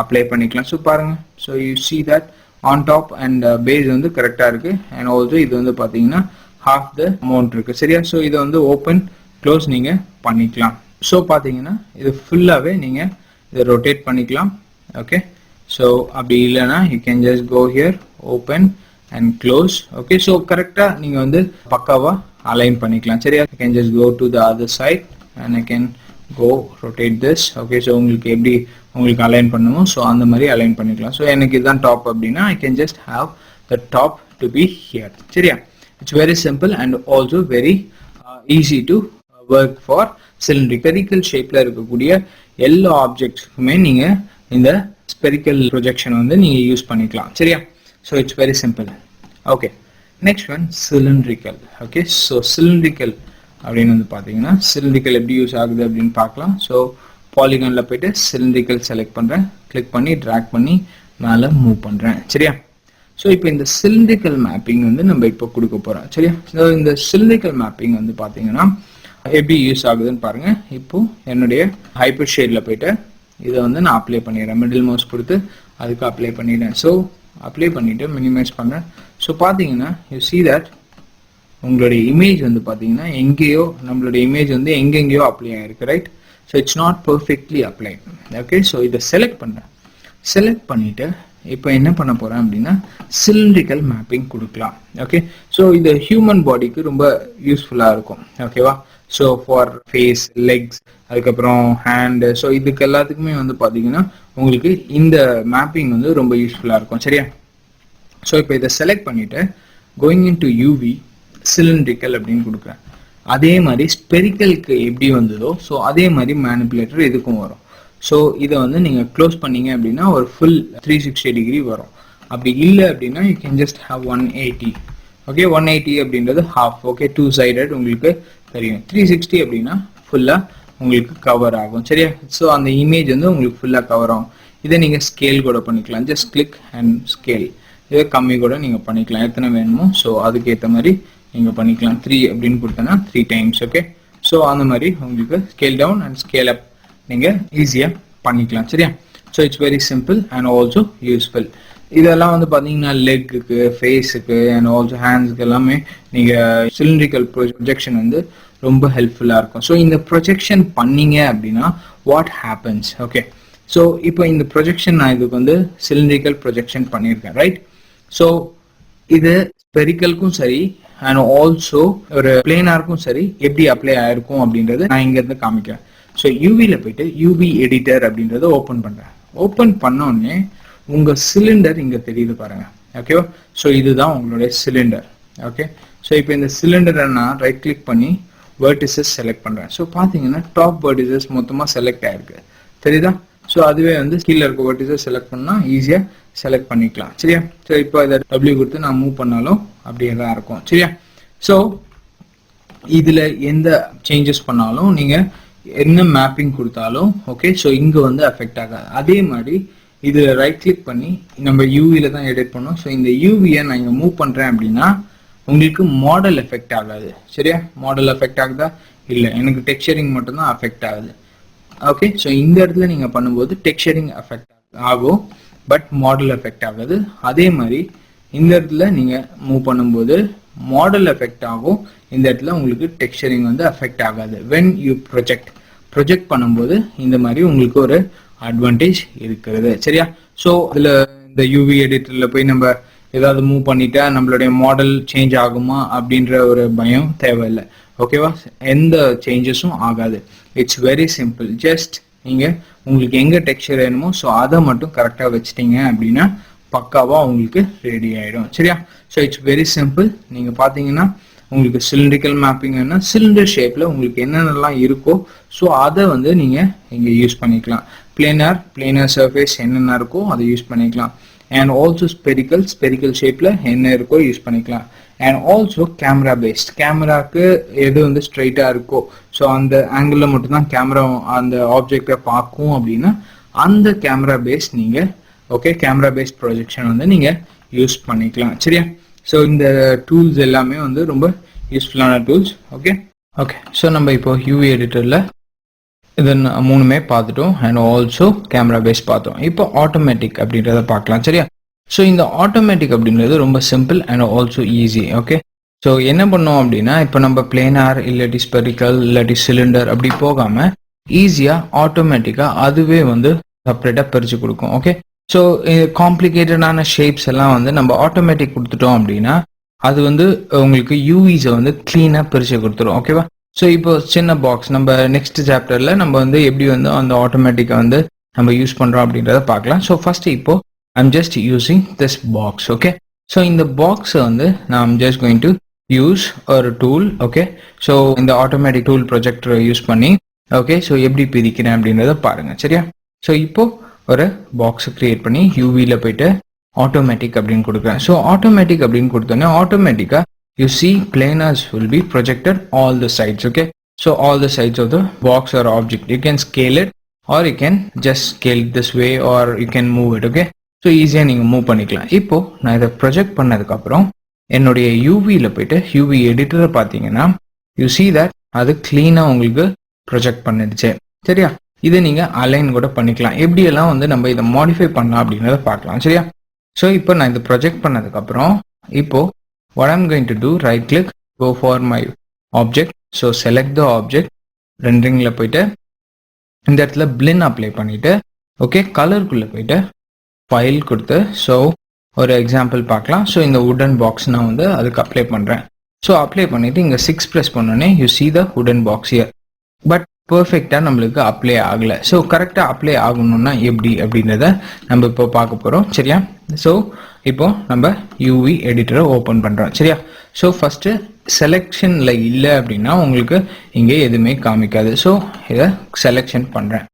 Speaker 1: அப்ளை பண்ணிக்கலாம். ஸோ பாருங்க, so you see that on top and base வந்து கரெக்டாக இருக்கு. அண்ட் ஆல்சோ இது வந்து பார்த்தீங்கன்னா ஹாஃப் த அமௌண்ட் இருக்கு. சரியா? ஸோ இதை வந்து ஓப்பன் க்ளோஸ் நீங்கள் பண்ணிக்கலாம். ஸோ பார்த்தீங்கன்னா இது ஃபுல்லாகவே நீங்கள் இதை ரொட்டேட் பண்ணிக்கலாம். ஓகே, ஸோ அப்படி இல்லைன்னா you can just go here, open and close. Okay, so கரெக்டாக நீங்கள் வந்து பக்காவாக அலைன் பண்ணிக்கலாம். சரியா? You can just go to the other side and I can go rotate this. Okay, so உங்களுக்கு எப்படி உங்களுக்கு அலைன் பண்ணுமோ ஸோ அந்த மாதிரி அலைன் பண்ணிக்கலாம். ஸோ எனக்கு இதுதான் டாப் அப்படின்னா I can just have the top to be here. சரியா? It's very simple and also very easy to work for cylindrical ஷேப்ல இருக்கக்கூடிய எல்லா ஆப்ஜெக்ட்ஸுக்குமே நீங்க இந்த ஸ்பெரிக்கல் ப்ரொஜெக்ஷன் வந்து நீங்க யூஸ் பண்ணிக்கலாம். சரியா? So it's very simple. Okay, next one cylindrical. Okay, so cylindrical அப்படின்னு வந்து பார்த்தீங்கன்னா சிலிண்ட்ரிக்கல் எப்படி யூஸ் ஆகுது அப்படின்னு பார்க்கலாம். ஸோ பாலிகானில் போயிட்டு சிலிண்ட்ரிக்கல் செலக்ட் பண்ணுறேன், கிளிக் பண்ணி ட்ராக் பண்ணி மேலே மூவ் பண்ணுறேன். சரியா? ஸோ இப்போ இந்த சிலிண்ட்ரிக்கல் மேப்பிங் வந்து நம்ம இப்போ கொடுக்க போகிறோம். சரியா? ஸோ இந்த சிலிண்ட்ரிக்கல் மேப்பிங் வந்து பார்த்தீங்கன்னா எப்படி யூஸ் ஆகுதுன்னு பாருங்க. இப்போ என்னுடைய ஹைப்பர் ஷேடில் போயிட்டு இதை வந்து நான் அப்ளை பண்ணிடுறேன். மிடில் மவுஸ் கொடுத்து அதுக்கு அப்ளை பண்ணிடுறேன். ஸோ அப்ளை பண்ணிவிட்டு மினிமைஸ் பண்ணுறேன். ஸோ பார்த்தீங்கன்னா யூ see that உங்களுடைய இமேஜ் வந்து பார்த்தீங்கன்னா எங்கேயோ நம்மளுடைய இமேஜ் வந்து எங்கெங்கேயோ அப்ளை ஆகிருக்கு. Right? So it's not perfectly apply. Okay, so இதை செலக்ட் பண்ணுறேன். செலக்ட் பண்ணிவிட்டு இப்போ என்ன பண்ண போகிறேன் அப்படின்னா சிலிண்ட்ரிக்கல் மேப்பிங் கொடுக்கலாம். ஓகே, ஸோ இது ஹியூமன் பாடிக்கு ரொம்ப யூஸ்ஃபுல்லாக இருக்கும். ஓகேவா? ஸோ ஃபார் ஃபேஸ், லெக்ஸ், அதுக்கப்புறம் ஹேண்டு, ஸோ இதுக்கு எல்லாத்துக்குமே வந்து பார்த்தீங்கன்னா உங்களுக்கு இந்த மேப்பிங் வந்து ரொம்ப யூஸ்ஃபுல்லாக இருக்கும். சரியா? ஸோ இப்போ இதை செலக்ட் பண்ணிவிட்டு going in to UV cylindrical அப்படின்னு கொடுக்குறேன். அதே மாதிரி ஸ்பெரிக்கலுக்கு எப்படி வந்ததோ ஸோ அதே மாதிரி மேனிப்புலேட்டர் இதுக்கும் வரும். ஸோ இதை வந்து நீங்கள் க்ளோஸ் பண்ணீங்க அப்படின்னா ஒரு ஃபுல் 360 டிகிரி வரும். அப்படி இல்லை அப்படின்னா you can just have 180. Okay, 180 அப்படின்றது ஹாஃப். ஓகே, 2 சைடட் உங்களுக்கு தெரியும். 360 அப்படின்னா ஃபுல்லாக உங்களுக்கு கவர் ஆகும். சரியா? ஸோ அந்த இமேஜ் வந்து உங்களுக்கு ஃபுல்லாக கவர் ஆகும். இதை நீங்கள் ஸ்கேல் கூட பண்ணிக்கலாம். Just click and scale. இதை கம்மி கூட நீங்கள் பண்ணிக்கலாம், எத்தனை வேணுமோ. ஸோ அதுக்கேற்ற மாதிரி நீங்கள் பண்ணிக்கலாம். 3 அப்படின்னு கொடுத்தனா 3 டைம்ஸ். ஓகே, ஸோ அந்த மாதிரி உங்களுக்கு scale down and scale up நீங்கள் ஈஸியாக பண்ணிக்கலாம். சரியா? So it's very simple and also useful. இதெல்லாம் வந்து பார்த்தீங்கன்னா லெக்குக்கு, ஃபேஸுக்கு அண்ட் ஆல்சோ ஹேண்ட்ஸுக்கு எல்லாமே நீங்கள் சிலிண்ட்ரிக்கல் ப்ரொஜெக்ஷன் வந்து ரொம்ப ஹெல்ப்ஃபுல்லாக இருக்கும். ஸோ இந்த ப்ரொஜெக்ஷன் பண்ணீங்க அப்படின்னா வாட் ஹேப்பன்ஸ்? ஓகே, ஸோ இப்போ இந்த ப்ரொஜெக்ஷன் நான் இதுக்கு வந்து சிலிண்ட்ரிக்கல் ப்ரொஜெக்ஷன் பண்ணியிருக்கேன். ரைட்? ஸோ இது ஸ்பெரிக்கலுக்கும் சரி அண்ட் ஆல்சோ ஒரு பிளேனாருக்கும் சரி எப்படி அப்ளை ஆயிருக்கும் அப்படின்றது நான் இங்கேருந்து காமிக்கிறேன். ஸோ யூவியில் போயிட்டு யூவி எடிட்டர் அப்படின்றத ஓப்பன் பண்ணுறேன். ஓப்பன் பண்ணோடனே உங்கள் சிலிண்டர் இங்கே தெரியுது பாருங்க. ஓகேவா? ஸோ இதுதான் உங்களுடைய சிலிண்டர். ஓகே, ஸோ இப்போ இந்த சிலிண்டரை நான் ரைட் கிளிக் பண்ணி வெர்டிசஸ் செலக்ட் பண்ணுறேன். ஸோ பார்த்தீங்கன்னா டாப் வெர்டிசஸ் மொத்தமாக செலக்ட் ஆயிருக்கு. தெரியுதா? ஸோ அதுவே வந்து கீழே இருக்க வெர்டிசஸ் செலக்ட் பண்ணால் ஈஸியாக செலக்ட் பண்ணிக்கலாம். சரியா? ஸோ இப்போ இதை W கொடுத்து நான் மூவ் பண்ணாலும் அப்படியே தான் இருக்கும். சரியா? ஸோ இதில் எந்த சேஞ்சஸ் பண்ணாலும் நீங்கள் என்ன மேப்பிங் கொடுத்தாலும் ஓகே, ஸோ இங்கே வந்து அஃபெக்ட் ஆகாது. அதே மாதிரி இதில் ரைட் கிளிக் பண்ணி நம்ம யூவியில் தான் எடிட் பண்ணோம். ஸோ இந்த யூவியை நான் இங்கே மூவ் பண்ணுறேன் அப்படின்னா உங்களுக்கு மாடல் எஃபெக்ட் ஆகாது. சரியா? மாடல் எஃபெக்ட் ஆகுதா? இல்லை, எனக்கு டெக்ஸ்சரிங் மட்டும்தான் அஃபெக்ட் ஆகுது. ஓகே, ஸோ இந்த இடத்துல நீங்கள் பண்ணும்போது டெக்ஸ்சரிங் எஃபெக்ட் ஆகும், பட் மாடல் எஃபெக்ட் ஆகாது. அதே மாதிரி இந்த இடத்துல நீங்கள் மூவ் பண்ணும்போது மாடல் எஃபெக்ட் ஆகும், இந்த இடத்துல உங்களுக்கு டெக்ஸ்சரிங் வந்து அஃபெக்ட் ஆகாது. வென் யூ ப்ரொஜெக்ட் பண்ணும்போது இந்த மாதிரி உங்களுக்கு ஒரு அட்வான்டேஜ் இருக்கிறது. சரியா? ஸோ இதில் இந்த யூவி எடிட்டரில் போய் நம்ம ஏதாவது மூவ் பண்ணிட்டா நம்மளுடைய மாடல் சேஞ்ச் ஆகுமா அப்படின்ற ஒரு பயம் தேவையில்லை. ஓகேவா? எந்த சேஞ்சஸும் ஆகாது. It's very simple. ஜஸ்ட் நீங்கள் உங்களுக்கு எங்கே டெக்ஸ்சர் வேணுமோ ஸோ அதை மட்டும் கரெக்டாக வச்சுட்டீங்க அப்படின்னா பக்காவாக உங்களுக்கு ரெடி ஆகிடும். சரியா? So it's very simple. நீங்கள் பார்த்தீங்கன்னா உங்களுக்கு சிலிண்ட்ரிக்கல் மேப்பிங்னா சிலிண்டர் ஷேப்பில் உங்களுக்கு என்னென்னலாம் இருக்கோ ஸோ அதை வந்து நீங்கள் இங்கே யூஸ் பண்ணிக்கலாம். பிளேனர் சர்ஃபேஸ் என்னென்ன இருக்கோ அதை யூஸ் பண்ணிக்கலாம். அண்ட் ஆல்சோ ஸ்பெரிக்கல் ஷேப்பில் என்ன இருக்கோ யூஸ் பண்ணிக்கலாம். அண்ட் ஆல்சோ கேமரா பேஸ்ட், கேமராக்கு எது வந்து ஸ்ட்ரைட்டாக இருக்கோ ஸோ அந்த ஆங்கிளில் மட்டும்தான் கேமரா அந்த ஆப்ஜெக்டை பார்க்கும் அப்படின்னா அந்த கேமரா பேஸ்ட் நீங்கள் ஓகே கேமரா பேஸ்ட் ப்ரொஜெக்ஷன் வந்து நீங்கள் யூஸ் பண்ணிக்கலாம். சரியா? ஸோ இந்த டூல்ஸ் எல்லாமே வந்து ரொம்ப யூஸ்ஃபுல்லான டூல்ஸ். ஓகே ஓகே ஸோ நம்ம இப்போ யூவி எடிட்டரில் இது மூணுமே பார்த்துட்டோம் அண்ட் ஆல்சோ கேமரா பேஸ் பார்த்தோம். இப்போ ஆட்டோமேட்டிக் அப்படின்றத பார்க்கலாம். சரியா? ஸோ இந்த ஆட்டோமேட்டிக் அப்படின்றது ரொம்ப simple and also easy. Okay so என்ன பண்ணோம் அப்படின்னா இப்போ நம்ம பிளேனார் இல்லாட்டி ஸ்பெரிக்கல் இல்லாட்டி சிலிண்டர் அப்படி போகாமல் ஈஸியாக ஆட்டோமேட்டிக்காக அதுவே வந்து செப்பரேட்டாக பிரித்து கொடுக்கும். ஓகே ஸோ காம்ப்ளிகேட்டடான ஷேப்ஸ் எல்லாம் வந்து நம்ம ஆட்டோமேட்டிக் கொடுத்துட்டோம் அப்படின்னா அது வந்து உங்களுக்கு யூவிஸை வந்து க்ளீனாக பிரித்து கொடுத்துரும். ஓகேவா? ஸோ இப்போ சின்ன பாக்ஸ் நம்ம நெக்ஸ்ட் சாப்டரில் நம்ம வந்து எப்படி வந்து அந்த ஆட்டோமேட்டிக்கை வந்து நம்ம யூஸ் பண்ணுறோம் அப்படின்றத பார்க்கலாம். ஸோ ஃபர்ஸ்ட் இப்போ I'm just using this box. Okay so இந்த பாக்ஸை வந்து நான் ஜஸ்ட் கோயிங் டு யூஸ் ஒரு டூல். ஓகே ஸோ இந்த ஆட்டோமேட்டிக் டூல் ப்ரொஜெக்டரை யூஸ் பண்ணி ஓகே ஸோ எப்படி பிரிக்கிறேன் அப்படின்றத பாருங்கள். சரியா? ஸோ இப்போ ஒரு பாக்ஸை கிரியேட் பண்ணி யூவியில் போயிட்டு ஆட்டோமேட்டிக் அப்படின்னு கொடுக்குறேன். ஸோ ஆட்டோமேட்டிக் அப்படின்னு கொடுத்தோன்னே ஆட்டோமேட்டிக்காக you see planars will be projected all the sides. Okay, so all the sides of the box or object you can scale it or you can just scale it this way or you can move it. Okay, so easy நீங்க move பண்ணிக்கலாம். இப்போ நான் இதை project பண்ணதுக்கு அப்புறம் என்னுடைய யூவியில் போயிட்டு UV எடிட்டரை பார்த்தீங்கன்னா you see that அது கிளீனாக உங்களுக்கு ப்ரொஜெக்ட் பண்ணிடுச்சு. சரியா? இதை நீங்க அலைன் கூட பண்ணிக்கலாம். எப்படியெல்லாம் வந்து நம்ம இதை மாடிஃபை பண்ணலாம் அப்படின்றத பார்க்கலாம். சரியா? ஸோ இப்போ நான் இதை ப்ரொஜெக்ட் பண்ணதுக்கு அப்புறம் இப்போ what I'm going to do, right click, go for my object, so select the object, renderingல போயிட்டு இந்த இடத்துல blend apply பண்ணிட்டு ஓகே கலருக்குள்ள போயிட்டு ஃபைல் கொடுத்து ஸோ ஒரு எக்ஸாம்பிள் பார்க்கலாம். ஸோ இந்த wooden பாக்ஸ் நான் வந்து அதுக்கு அப்ளை பண்ணுறேன். ஸோ அப்ளை பண்ணிட்டு இங்கே 6 ப்ரெஸ் பண்ணோன்னே you see the wooden box here, but பர்ஃபெக்டாக நம்மளுக்கு அப்ளை ஆகலை. ஸோ கரெக்டாக அப்ளை ஆகணும்னா எப்படி அப்படின்றத நம்ம இப்போ பார்க்க போகிறோம். சரியா? ஸோ இப்போ நம்ம யூவி எடிட்டரை ஓப்பன் பண்ணுறோம். சரியா? ஸோ ஃபஸ்ட்டு செலெக்ஷனில் இல்லை அப்படின்னா உங்களுக்கு இங்கே எதுவுமே காமிக்காது. ஸோ இதை செலெக்ஷன் பண்ணுறேன்.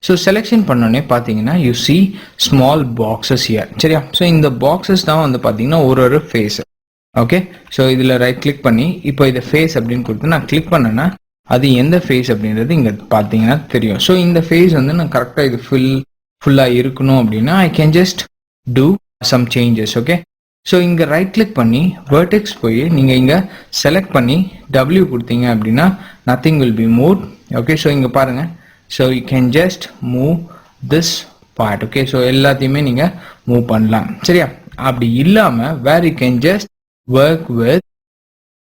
Speaker 1: ஸோ செலெக்ஷன் பண்ணோன்னே பார்த்தீங்கன்னா you see small boxes here. சரியா? ஸோ இந்த பாக்ஸஸ் தான் வந்து பார்த்தீங்கன்னா ஒரு ஃபேஸ். ஓகே ஸோ இதில் ரைட் கிளிக் பண்ணி இப்போ இதை ஃபேஸ் அப்படின்னு கொடுத்து நான் கிளிக் பண்ணேன்னா அது எந்த ஃபேஸ் அப்படின்றது இங்கே பார்த்தீங்கன்னா தெரியும். ஸோ இந்த ஃபேஸ் வந்து நான் கரெக்டாக இது ஃபுல்லாக இருக்கணும் அப்படின்னா I can just do some changes. Okay so இங்கே ரைட் கிளிக் பண்ணி வெர்டெக்ஸ் போய் நீங்கள் இங்கே செலக்ட் பண்ணி W கொடுத்தீங்க அப்படின்னா nothing will be move. Okay so இங்கே பாருங்கள். So you can just move this part. Okay so எல்லாத்தையுமே நீங்கள் மூவ் பண்ணலாம். சரியா? அப்படி இல்லாமல் where you can just work with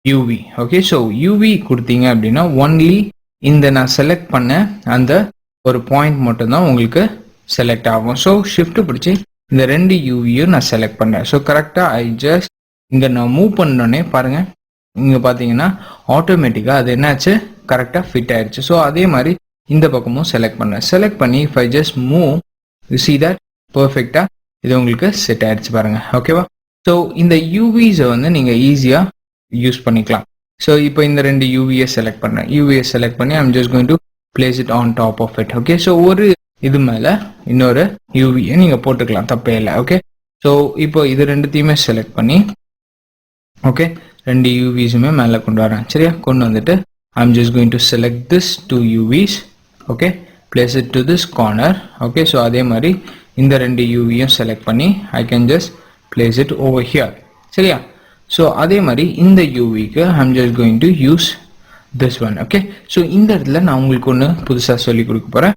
Speaker 1: UV. Okay so UV கொடுத்தீங்க அப்படின்னா ஒன்லி இந்த நான் செலக்ட் பண்ண அந்த ஒரு பாயிண்ட் மட்டும்தான் உங்களுக்கு செலக்ட் ஆகும். ஸோ ஷிஃப்ட் பிடிச்சி இந்த ரெண்டு யூவியும் நான் செலக்ட் பண்ணுறேன். ஸோ கரெக்டாக ஐ ஜஸ்ட் இங்கே நான் மூவ் பண்ணோன்னே பாருங்கள் இங்கே பார்த்தீங்கன்னா ஆட்டோமேட்டிக்காக அது என்னாச்சு கரெக்டாக ஃபிட் ஆயிடுச்சு. ஸோ அதே மாதிரி இந்த பக்கமும் செலக்ட் பண்ணேன். செலக்ட் பண்ணி if I just move you see that பர்ஃபெக்டாக இது உங்களுக்கு செட் ஆயிடுச்சு பாருங்கள். ஓகேவா? ஸோ இந்த யூவிஸை வந்து நீங்கள் ஈஸியாக யூஸ் பண்ணிக்கலாம். ஸோ இப்போ இந்த ரெண்டு யூவியை செலக்ட் பண்ணேன். யூவியை செலக்ட் பண்ணி I'm just going to place it on top of it. Okay so ஒரு இது மேலே இன்னொரு யூவியை நீங்கள் போட்டுக்கலாம், தப்பே இல்லை. ஓகே ஸோ இப்போ இது ரெண்டுத்தையுமே செலக்ட் பண்ணி ஓகே ரெண்டு யூவிஸுமே மேலே கொண்டு வரேன். சரியா? கொண்டு வந்துட்டு I'm just going to select this 2 UVs. Okay place it to this corner. Okay so அதே மாதிரி இந்த ரெண்டு யூவியும் செலக்ட் பண்ணி I can just place it over here. சரியா? ஸோ அதே மாதிரி இந்த யூவிக்கு I'm just going to use this one. Okay so இந்த இடத்துல நான் உங்களுக்கு ஒன்று புதுசாக சொல்லி கொடுக்க போகிறேன்.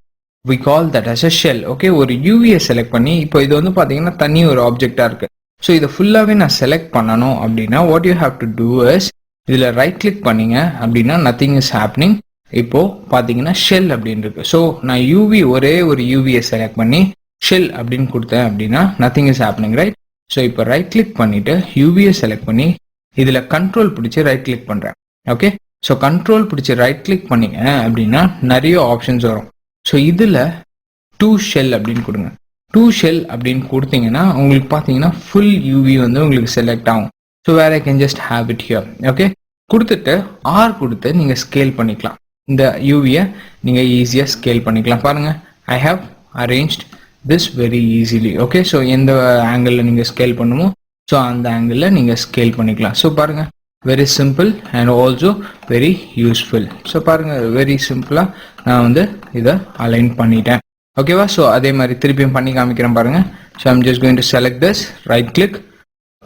Speaker 1: we call that as a shell. Okay ஒரு யூவியை செலக்ட் பண்ணி இப்போ இது வந்து பார்த்தீங்கன்னா தனி ஒரு ஆப்ஜெக்டாக இருக்குது. ஸோ இதை ஃபுல்லாகவே நான் செலக்ட் பண்ணணும் அப்படின்னா what you have to do is இதில் ரைட் கிளிக் பண்ணீங்க அப்படின்னா நத்திங் இஸ் ஹேப்னிங். இப்போது பார்த்தீங்கன்னா ஷெல் அப்படின்னு இருக்கு. ஸோ நான் யூவி ஒரே ஒரு யூவியை செலக்ட் பண்ணி ஷெல் அப்படின்னு கொடுத்தேன் அப்படின்னா nothing is happening, right? So இப்போ ரைட் கிளிக் பண்ணிவிட்டு யூவியை செலக்ட் பண்ணி இதில் கண்ட்ரோல் பிடிச்சி ரைட் கிளிக் பண்ணுறேன். ஓகே ஸோ கண்ட்ரோல் பிடிச்சி ரைட் கிளிக் பண்ணிங்க அப்படின்னா நிறைய ஆப்ஷன்ஸ் வரும். ஸோ இதில் 2 ஷெல் அப்படின்னு கொடுங்க. 2 ஷெல் அப்படின்னு கொடுத்தீங்கன்னா உங்களுக்கு பார்த்தீங்கன்னா ஃபுல் யூவி வந்து உங்களுக்கு செலக்ட் ஆகும். So where I can just have it here. Okay கொடுத்துட்டு R கொடுத்து நீங்கள் ஸ்கேல் பண்ணிக்கலாம். இந்த யூவியை நீங்கள் ஈஸியாக ஸ்கேல் பண்ணிக்கலாம். பாருங்கள் I have arranged this very easily. Okay so எந்த ஆங்கிளில் நீங்கள் ஸ்கேல் பண்ணுமோ ஸோ அந்த ஆங்கிளில் நீங்கள் ஸ்கேல் பண்ணிக்கலாம். ஸோ பாருங்கள் very simple and also very useful. So பாருங்க very simple நான் வந்து இத align பண்ணிட்டேன். ஓகேவா? சோ அதே மாதிரி திருப்பியும் பண்ணி காமிக்கிறேன் பாருங்க. So I'm just going to select this, right click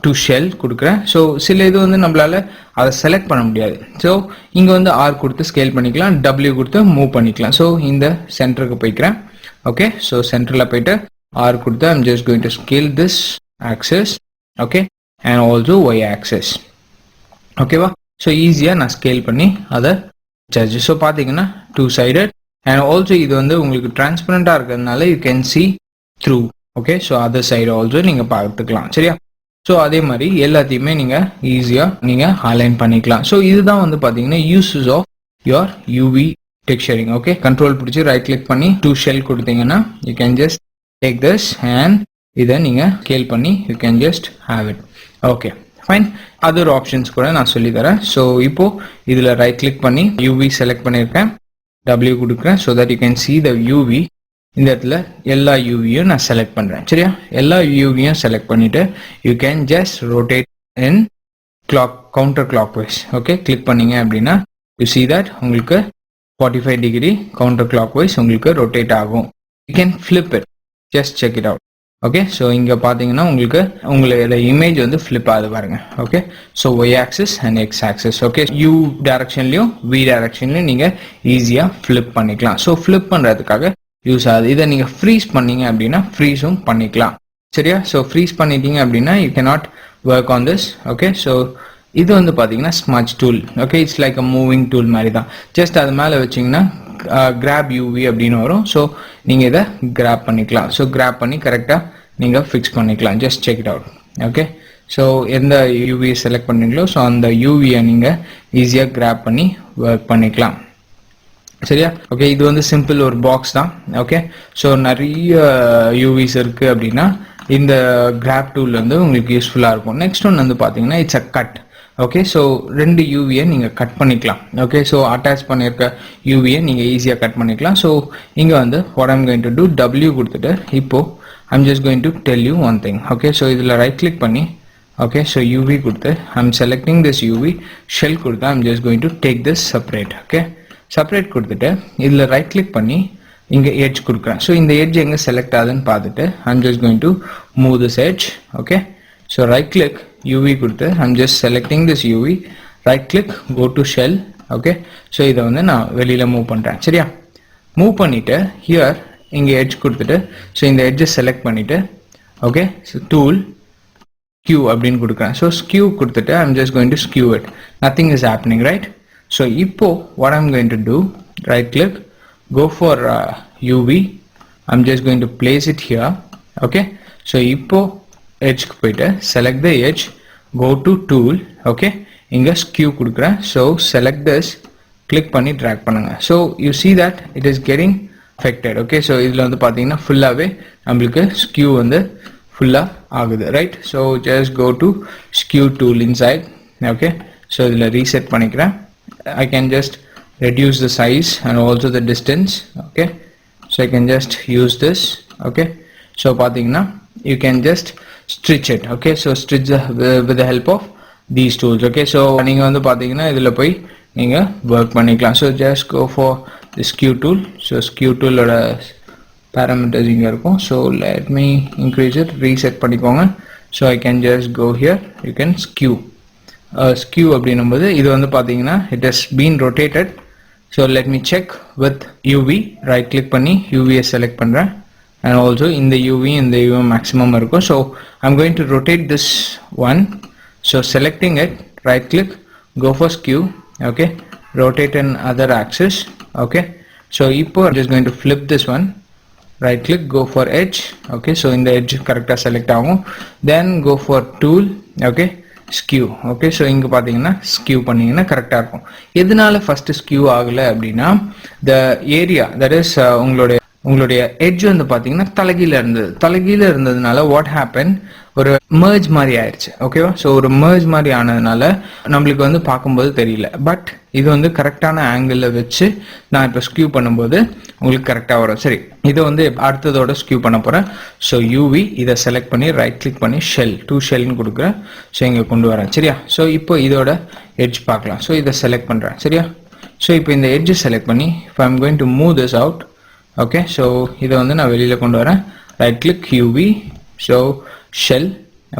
Speaker 1: to shell கொடுக்கிறேன். சோ சில இது வந்து நம்மளால அதை செலக்ட் பண்ண முடியாது. சோ இங்க வந்து R கொடுத்து ஸ்கேல் பண்ணிக்கலாம், W கொடுத்து மூவ் பண்ணிக்கலாம். சோ இந்த சென்டருக்கு போய்க்கிறேன். ஓகே, சோ சென்டர்ல போய்ட்டு R கொடுத்து I'm just going to scale this axis, okay, and also y axis. ஓகேவா? சோ ஈஸியா நான் ஸ்கேல் பண்ணி அதை வச்சாச்சு. சோ பாத்தீங்கன்னா டூ சைடட் அண்ட் ஆல்சோ இது வந்து உங்களுக்கு டிரான்ஸ்பரண்டா இருக்கிறதுனால you can see through. Okay, so other side also நீங்க பார்த்துக்கலாம். சரியா? சோ அதே மாதிரி எல்லாத்தையுமே நீங்க ஈஸியா நீங்க அலைன் பண்ணிக்கலாம். சோ இதுதான் வந்து பாத்தீங்கன்னா uses of your UV texturing. Okay, control பிடிச்சி ரைட் கிளிக் பண்ணி டூ ஷெல் கொடுத்தீங்கன்னா you can just take this and இதை நீங்க ஸ்கேல் பண்ணி you can just have it. Okay fine. Other options கூட நான் சொல்லி தரேன். ஸோ இப்போ இதுல ரைட் கிளிக் பண்ணி UV செலக்ட் பண்ணியிருக்கேன், W கொடுக்குறேன். So that you can see the UV. இந்த இடத்துல எல்லா UVயும் நான் செலக்ட் பண்றேன். சரியா? எல்லா UVயும் செலக்ட் பண்ணிட்டு you can just rotate in counter clockwise. Okay, click பண்ணீங்க அப்படின்னா யூ see that உங்களுக்கு 45 டிகிரி கவுண்டர் கிளாக் வைஸ் உங்களுக்கு ரொட்டேட் ஆகும். You can flip it, just check it out. Okay, so இங்கே பார்த்தீங்கன்னா உங்களுக்கு உங்களோட இமேஜ் வந்து ஃபிளிப் ஆகுது பாருங்க. Okay, so Y axis and X axis. Okay, U டைரக்ஷன்லையும் வி டைரக்ஷன்லையும் நீங்கள் ஈஸியாக ஃபிளிப் பண்ணிக்கலாம். ஸோ ஃபிளிப் பண்ணுறதுக்காக யூஸ் ஆகுது. இதை நீங்கள் ஃப்ரீஸ் பண்ணீங்க அப்படின்னா ஃப்ரீஸும் பண்ணிக்கலாம். சரியா? ஸோ ஃப்ரீஸ் பண்ணிட்டீங்க அப்படின்னா you can not work on this. Okay, so இது வந்து பார்த்தீங்கன்னா smudge tool. Okay, it's like a moving tool மாதிரி தான். ஜஸ்ட் அது மேலே வச்சிங்கன்னா கிராப் யூவி அப்படின்னு வரும். ஸோ நீங்கள் இதை கிராப் பண்ணிக்கலாம். ஸோ கிராப் பண்ணி கரெக்டாக நீங்கள் ஃபிக்ஸ் பண்ணிக்கலாம். Just check it out. Okay, so எந்த யூவியை செலக்ட் பண்ணீங்களோ ஸோ அந்த யூவியை நீங்கள் ஈஸியாக கிராப் பண்ணி ஒர்க் பண்ணிக்கலாம். சரியா? ஓகே, இது வந்து சிம்பிள் ஒரு பாக்ஸ் தான். ஓகே, ஸோ நிறைய யூவிஸ் இருக்கு அப்படின்னா இந்த கிராப் டூல் வந்து உங்களுக்கு யூஸ்ஃபுல்லாக இருக்கும். நெக்ஸ்ட் ஒன் வந்து பார்த்தீங்கன்னா it's a cut. Okay, so ரெண்டு யூவியை நீங்கள் கட் பண்ணிக்கலாம். ஓகே, ஸோ அட்டாச் பண்ணியிருக்க யூவியை நீங்கள் ஈஸியாக கட் பண்ணிக்கலாம். ஸோ இங்கே வந்து what I'm going to do, W கொடுத்துட்டு இப்போ I'm just going to tell you one thing. Okay, so இதில் ரைட் கிளிக் பண்ணி ஓகே, ஸோ யூவி கொடுத்து I'm selecting this UV, shell கொடுத்து I'm just going to take this separate. Okay, separate கொடுத்துட்டு இதில் right click பண்ணி இங்கே edge கொடுக்குறேன். So இந்த எட்ஜ் எங்கே செலக்ட் ஆகுதுன்னு பார்த்துட்டு I'm just going to move this edge. Okay, so right click UV கொடுத்து I'm just selecting this UV, right click go to shell. Okay, so இதை வந்து நான் வெளியில் மூவ் பண்ணுறேன். சரியா? மூவ் பண்ணிவிட்டு ஹியர் இங்கே எட்ஜ் கொடுத்துட்டு ஸோ இந்த எட்ஜை செலக்ட் பண்ணிவிட்டு ஓகே, ஸோ டூல் ஸ்கியூ அப்படின்னு கொடுக்குறேன். ஸோ ஸ்கியூ கொடுத்துட்டு I'm just going to skew it, nothing is happening, right? So இப்போ what I'm going to do, right click go for UV, I'm just going to place it here. Okay, so இப்போ edge க்கு போயிட்டு select the edge, go to tool. Okay, இங்க skew கொடுக்கிறேன். So select this, click பண்ணி drag பண்ணுங்க. So you see that it is getting affected. Okay, so இதுல வந்து பாத்தீங்கன்னா ஃபுல்லாவே நம்மளுக்கு skew வந்து ஃபுல்லா ஆகுது, right? So just go to skew tool inside. Okay, so இதுல reset பண்ணிக்கிறேன். I can just reduce the size and also the distance. Okay, so I can just use this. Okay, so pathina you can just stitch it. Okay, so stitch with the help of these tools. Okay, so neenga vandu pathina idhula poi neenga work panikalam. So just go for the skew tool. So skew tool oda parameters inga irukum. So let me increase it, reset panikonga. So I can just go here, you can skew skew அப்படினும்போது இது வந்து பாத்தீங்கன்னா it has been rotated. So let me check with UV, right click பண்ணி UV select பண்றேன் and also in the UV maximum இருக்கும். So I'm going to rotate this one. So selecting it, right click, go for skew. Okay, rotate in other axis. Okay, so இப்போ I'm just going to flip this one, right click, go for edge. Okay, so in the edge correct select ஆகும், then go for tool. Okay, skew. Okay, so இங்க பாத்தீங்கன்னா skew பண்ணீங்கன்னா கரெக்டா இருக்கும். எதனால first skew ஆகல அப்படின்னா the area that is உங்களுடைய உங்களுடைய எட்ஜ் வந்து பாத்தீங்கன்னா தலைகீழ இருந்ததுனால வாட் ஹேப்பன், ஒரு merge மாதிரி ஆயிடுச்சு. ஓகேவா? ஸோ ஒரு merge மாதிரி ஆனதுனால நம்மளுக்கு வந்து பார்க்கும்போது தெரியல. பட் இது வந்து கரெக்டான ஆங்கிள் வச்சு நான் இப்போ ஸ்கியூ பண்ணும்போது உங்களுக்கு கரெக்டாக வரும். சரி, இதை வந்து அடுத்ததோட ஸ்கியூ பண்ண போறேன். ஸோ யூவி இதை செலக்ட் பண்ணி ரைட் கிளிக் பண்ணி ஷெல் 2 ஷெல்னு கொடுக்குறேன். ஸோ இங்கே கொண்டு வரேன். சரியா? ஸோ இப்போ இதோட எட்ஜ் பார்க்கலாம். ஸோ இதை செலக்ட் பண்ணுறேன். சரியா? ஸோ இப்போ இந்த எட்ஜ் செலக்ட் பண்ணி இப்போ I'm going to move this out. Okay, so இதை வந்து நான் வெளியில் கொண்டு வரேன். Right click UV, so shell.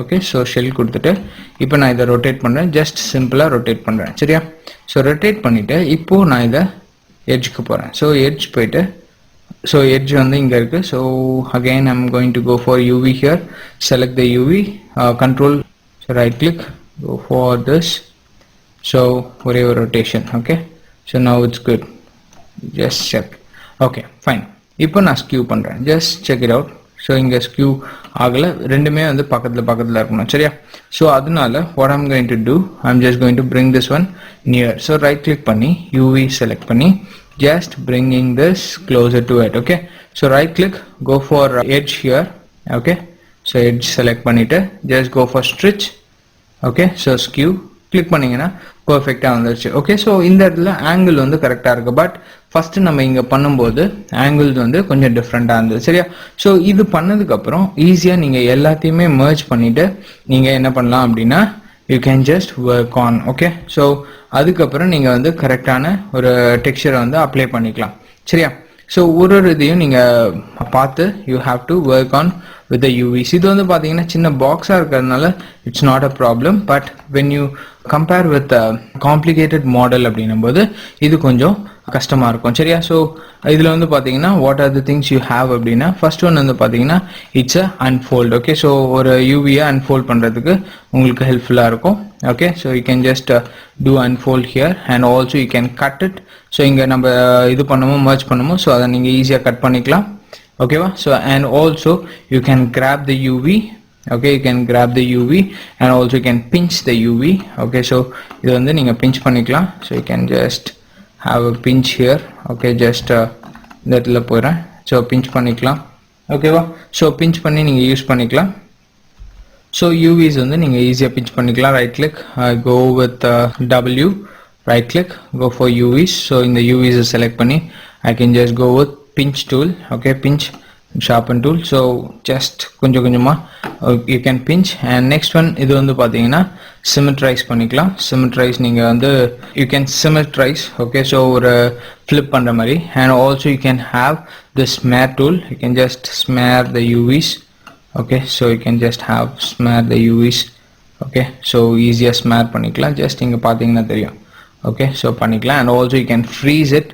Speaker 1: Okay, so shell கொடுத்துட்டு இப்போ நான் இதை ரொட்டேட் பண்ணுறேன். ஜஸ்ட் சிம்பிளாக ரொட்டேட் பண்ணுறேன். சரியா? ஸோ ரொட்டேட் பண்ணிவிட்டு இப்போது நான் இதை எட்ஜுக்கு போகிறேன். ஸோ எட்ஜ் போயிட்டு ஸோ எட்ஜ் வந்து இங்கே இருக்குது. So again I'm going to go for UV here. Select the UV, control, so right click, go for this. So ஒரே ஒரு rotation. Okay, so now it's good. Just check. Okay, fine. இப்போ நான் skew பண்ணுறேன். Just check it out. So இங்கே skew ஆகலை, ரெண்டுமே வந்து பக்கத்தில் இருக்கணும். சரியா? ஸோ அதனால what I'm going to do, I'm just going to bring this one near. So right click பண்ணி யூவி செலக்ட் பண்ணி just bringing this closer to it. Okay, so right click, go for edge here. Okay, so edge select பண்ணிட்டு just go for stretch. Okay, so skew click பண்ணீங்கன்னா perfect ஆ வந்துருச்சு. Okay, so இந்த இடத்துல angle வந்து கரெக்டா இருக்கு. But first நம்ம இங்க பண்ணும்போது angles வந்து கொஞ்சம் டிஃப்ரெண்டா இருந்தது. சரியா? ஸோ இது பண்ணதுக்கு அப்புறம் ஈஸியா நீங்க எல்லாத்தையுமே merge பண்ணிட்டு நீங்க என்ன பண்ணலாம் அப்படின்னா you can just work on. okay, so அதுக்கப்புறம் நீங்க வந்து கரெக்டான ஒரு டெக்ஸ்சரை வந்து அப்ளை பண்ணிக்கலாம். சரியா? ஸோ ஒரு இதையும் நீங்க பார்த்து you have to work on with the UVs. இது வந்து பாத்தீங்கன்னா சின்ன பாக்ஸா இருக்கிறதுனால it's not a problem, but when you compare with the complicated model அப்படின்னும் போது இது கொஞ்சம் கஷ்டமா இருக்கும். சரியா? ஸோ இதுல வந்து பாத்தீங்கன்னா what are the things you have அப்படின்னா ஃபர்ஸ்ட் ஒன் வந்து பாத்தீங்கன்னா it's a unfold. okay, so ஒரு UV-யை unfold பண்றதுக்கு உங்களுக்கு ஹெல்ப்ஃபுல்லா இருக்கும். okay, so you can just do unfold here and also you can cut it. So இங்க நம்ம இது பண்ணுமோ merge பண்ணுமோ ஸோ அதை நீங்க ஈஸியா கட் பண்ணிக்கலாம். ஓகேவா? So and also you can grab the UV. okay, you can grab the UV and also you can pinch the UV. okay, so இது வந்து நீங்க pinch பண்ணிக்கலாம். so you can just have a pinch here. okay, just இந்த இடத்துல போறேன். so pinch பண்ணிக்கலாம். ஓகேவா? so pinch பண்ணி நீங்க யூஸ் பண்ணிக்கலாம். so UVs வந்து நீங்க ஈஸியா pinch பண்ணிக்கலாம். right click, go with W, right click, go for UVs. so இந்த UVs select பண்ணி I can just go with pinch tool. okay, pinch sharpen tool. so just கொஞ்சம் கொஞ்சமா you can pinch. and next one இது வந்து பாத்தீங்கன்னா symmetrize பண்ணிக்கலாம். symmetrize நீங்க வந்து you can symmetrize. okay, so ஒரு flip பண்ற மாதிரி. and also you can have the smear tool. you can just smear the UVs. okay, so you can just have smear the UVs. okay, so easier smear பண்ணிக்கலாம். just இங்க பாத்தீங்கன்னா தெரியும். okay, so பண்ணிக்கலாம். and also you can freeze it.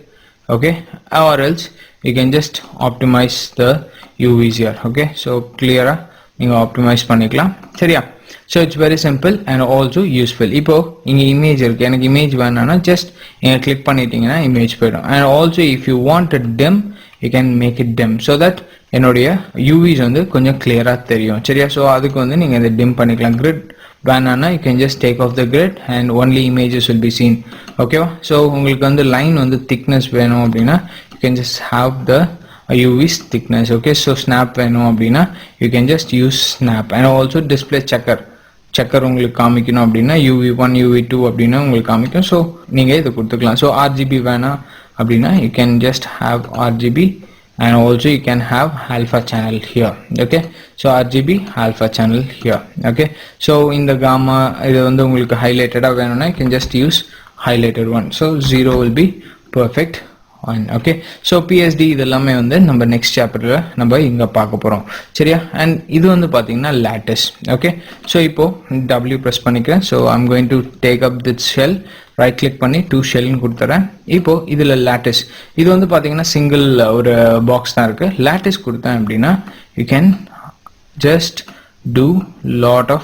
Speaker 1: okay, or else you can just optimize the UVs here. okay, so clear நீங்க optimize பண்ணிக்கலாம். சரியா? so it's very simple and also useful. இப்போ இங்க image இருக்கு, எனக்கு image வேணும்னா just இங்க click பண்ணிட்டீங்கன்னா image போய்டும். and also if you want it dim you can make it dim so that என்னோட UVs வந்து கொஞ்சம் clear-ஆ தெரியும். சரியா? so அதுக்கு வந்து நீங்க இத dim பண்ணிக்கலாம். grid வேணும்னா you can just take off the grid and only images will be seen. ஓகேவா? so உங்களுக்கு வந்து line வந்து thickness வேணும் அப்படினா you can just have the UVs thickness. okay, so snap வேணும் அப்படினா you can just use snap. and also display checker உங்களுக்கு காமிக்கணும் அப்படினா UV1 UV2 அப்படினா உங்களுக்கு காமிக்கும். so நீங்க இத கொடுத்துக்கலாம். so RGB வேணாம் அப்படினா you can just have RGB and also you can have alpha channel here. okay, so RGB alpha channel here. okay, so in the gamma இது வந்து உங்களுக்கு highlighted வேணும்னா you can just use highlighted one. so 0 will be perfect one. okay, so PSD இதெல்லாமே வந்து நம்ம next chapterல நம்ம இங்க பார்க்க போறோம். சரியா? and இது வந்து பாத்தீங்கன்னா lattice. okay, so இப்போ W press பண்ணிக்கிறேன். so I'm going to take up this shell. right click பண்ணி 2 shell னு கொடுத்துறேன். இப்போ இதுல lattice இது வந்து பாத்தீங்கன்னா single ஒரு box தான் இருக்கு. lattice கொடுத்தேன் அப்படினா you can just do lot of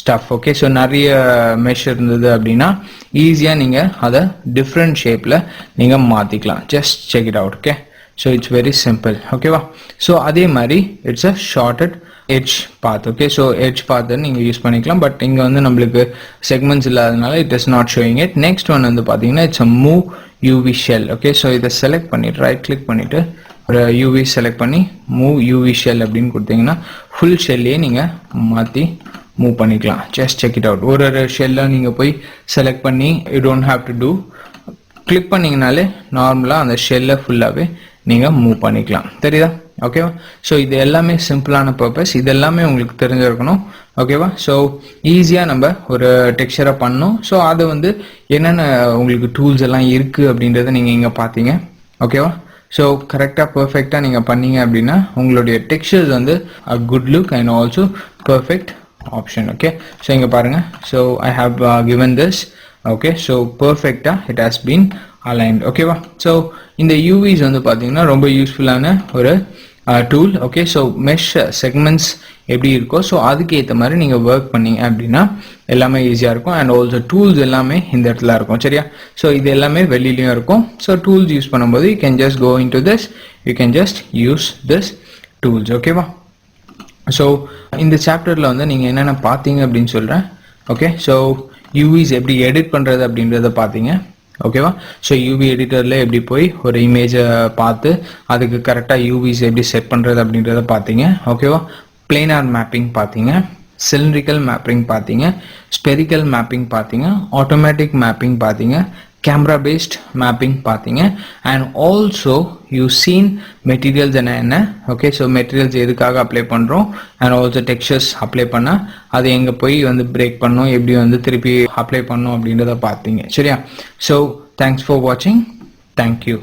Speaker 1: stuff. okay, so நிறைய mesh இருந்தது அப்படினா ஈஸியா நீங்க அத different shapeல நீங்க மாத்திக்கலாம். just check it out. okay, so it's very simple. ஓகேவா? so அதே மாதிரி it's a shorted edge path. okay, so edge path நீங்க யூஸ் பண்ணிக்கலாம். பட் இங்க வந்து நமக்கு segments இல்லாதனால it is not showing it. next one வந்து பாத்தீங்கன்னா it's a move UV shell. okay, so இத select பண்ணிட்டு right click பண்ணிட்டு ஒரு யூவி செலக்ட் பண்ணி மூவ் யூவி ஷெல் அப்படின்னு கொடுத்தீங்கன்னா ஃபுல் ஷெல்லையே நீங்கள் மாற்றி மூவ் பண்ணிக்கலாம். Just check it out. ஒரு ஷெல்லை நீங்கள் போய் செலக்ட் பண்ணி you don't have to do, click பண்ணிங்கனாலே நார்மலாக அந்த ஷெல்லை ஃபுல்லாகவே நீங்கள் மூவ் பண்ணிக்கலாம். தெரியுதா? ஓகேவா? ஸோ இது எல்லாமே சிம்பிளான பர்பஸ், இது எல்லாமே உங்களுக்கு தெரிஞ்சிருக்கணும். ஓகேவா? ஸோ ஈஸியாக நம்ம ஒரு டெக்ஸ்சரை பண்ணோம். ஸோ அது வந்து என்னென்ன உங்களுக்கு டூல்ஸ் எல்லாம் இருக்குது அப்படின்றத நீங்கள் இங்கே பார்த்தீங்க. ஓகேவா? ஸோ கரெக்டாக பர்ஃபெக்டாக நீங்கள் பண்ணீங்க அப்படின்னா உங்களுடைய டெக்ஸ்சர்ஸ் வந்து a good look and also perfect option. Okay, so இங்கே பாருங்கள். So I have given this. Okay, so பர்ஃபெக்டாக இட் ஹாஸ் பீன் அலைன்ட். ஓகேவா? ஸோ இந்த யூவிஸ் வந்து பார்த்தீங்கன்னா ரொம்ப யூஸ்ஃபுல்லான ஒரு tool. Okay, so mesh segments எப்படி இருக்கோ ஸோ அதுக்கு ஏற்ற மாதிரி நீங்கள் ஒர்க் பண்ணீங்க அப்படின்னா எல்லாமே ஈஸியாக இருக்கும். அண்ட் ஆல்சோ டூல்ஸ் எல்லாமே இந்த இடத்துல இருக்கும். சரியா? ஸோ இது எல்லாமே வெளியிலையும் இருக்கும். ஸோ டூல்ஸ் யூஸ் பண்ணும்போது you can just go in to this, you can just use this tools. ஓகேவா? ஸோ இந்த சாப்டரில் வந்து நீங்கள் என்னென்ன பார்த்தீங்க அப்படின்னு சொல்கிறேன். ஓகே, ஸோ யூவிஸ் எப்படி எடிட் பண்ணுறது அப்படின்றத பார்த்தீங்க. ஓகேவா? ஸோ யூவி எடிட்டரில் எப்படி போய் ஒரு இமேஜை பார்த்து அதுக்கு கரெக்டாக யூவிஸ் எப்படி செட் பண்ணுறது அப்படின்றத பார்த்தீங்க. ஓகேவா? பிளேனார் மேப்பிங் பார்த்தீங்க, சிலிண்ட்ரிக்கல் மேப்பிங் பார்த்தீங்க, ஸ்பெரிக்கல் மேப்பிங் பார்த்தீங்க, ஆட்டோமேட்டிக் மேப்பிங் பார்த்தீங்க, கேமரா பேஸ்ட் மேப்பிங் பார்த்தீங்க. And also you seen materials என்ன. ஓகே, ஸோ மெட்டீரியல்ஸ் எதுக்காக அப்ளை பண்ணுறோம் அண்ட் ஆல்சோ டெக்ஸ்சர்ஸ் அப்ளை பண்ணால் அது எங்கே போய் வந்து பிரேக் பண்ணோம், எப்படி வந்து திருப்பி அப்ளை பண்ணோம் அப்படின்றத பார்த்தீங்க. சரியா? ஸோ தேங்க்ஸ் ஃபார் வாட்சிங். தேங்க்யூ.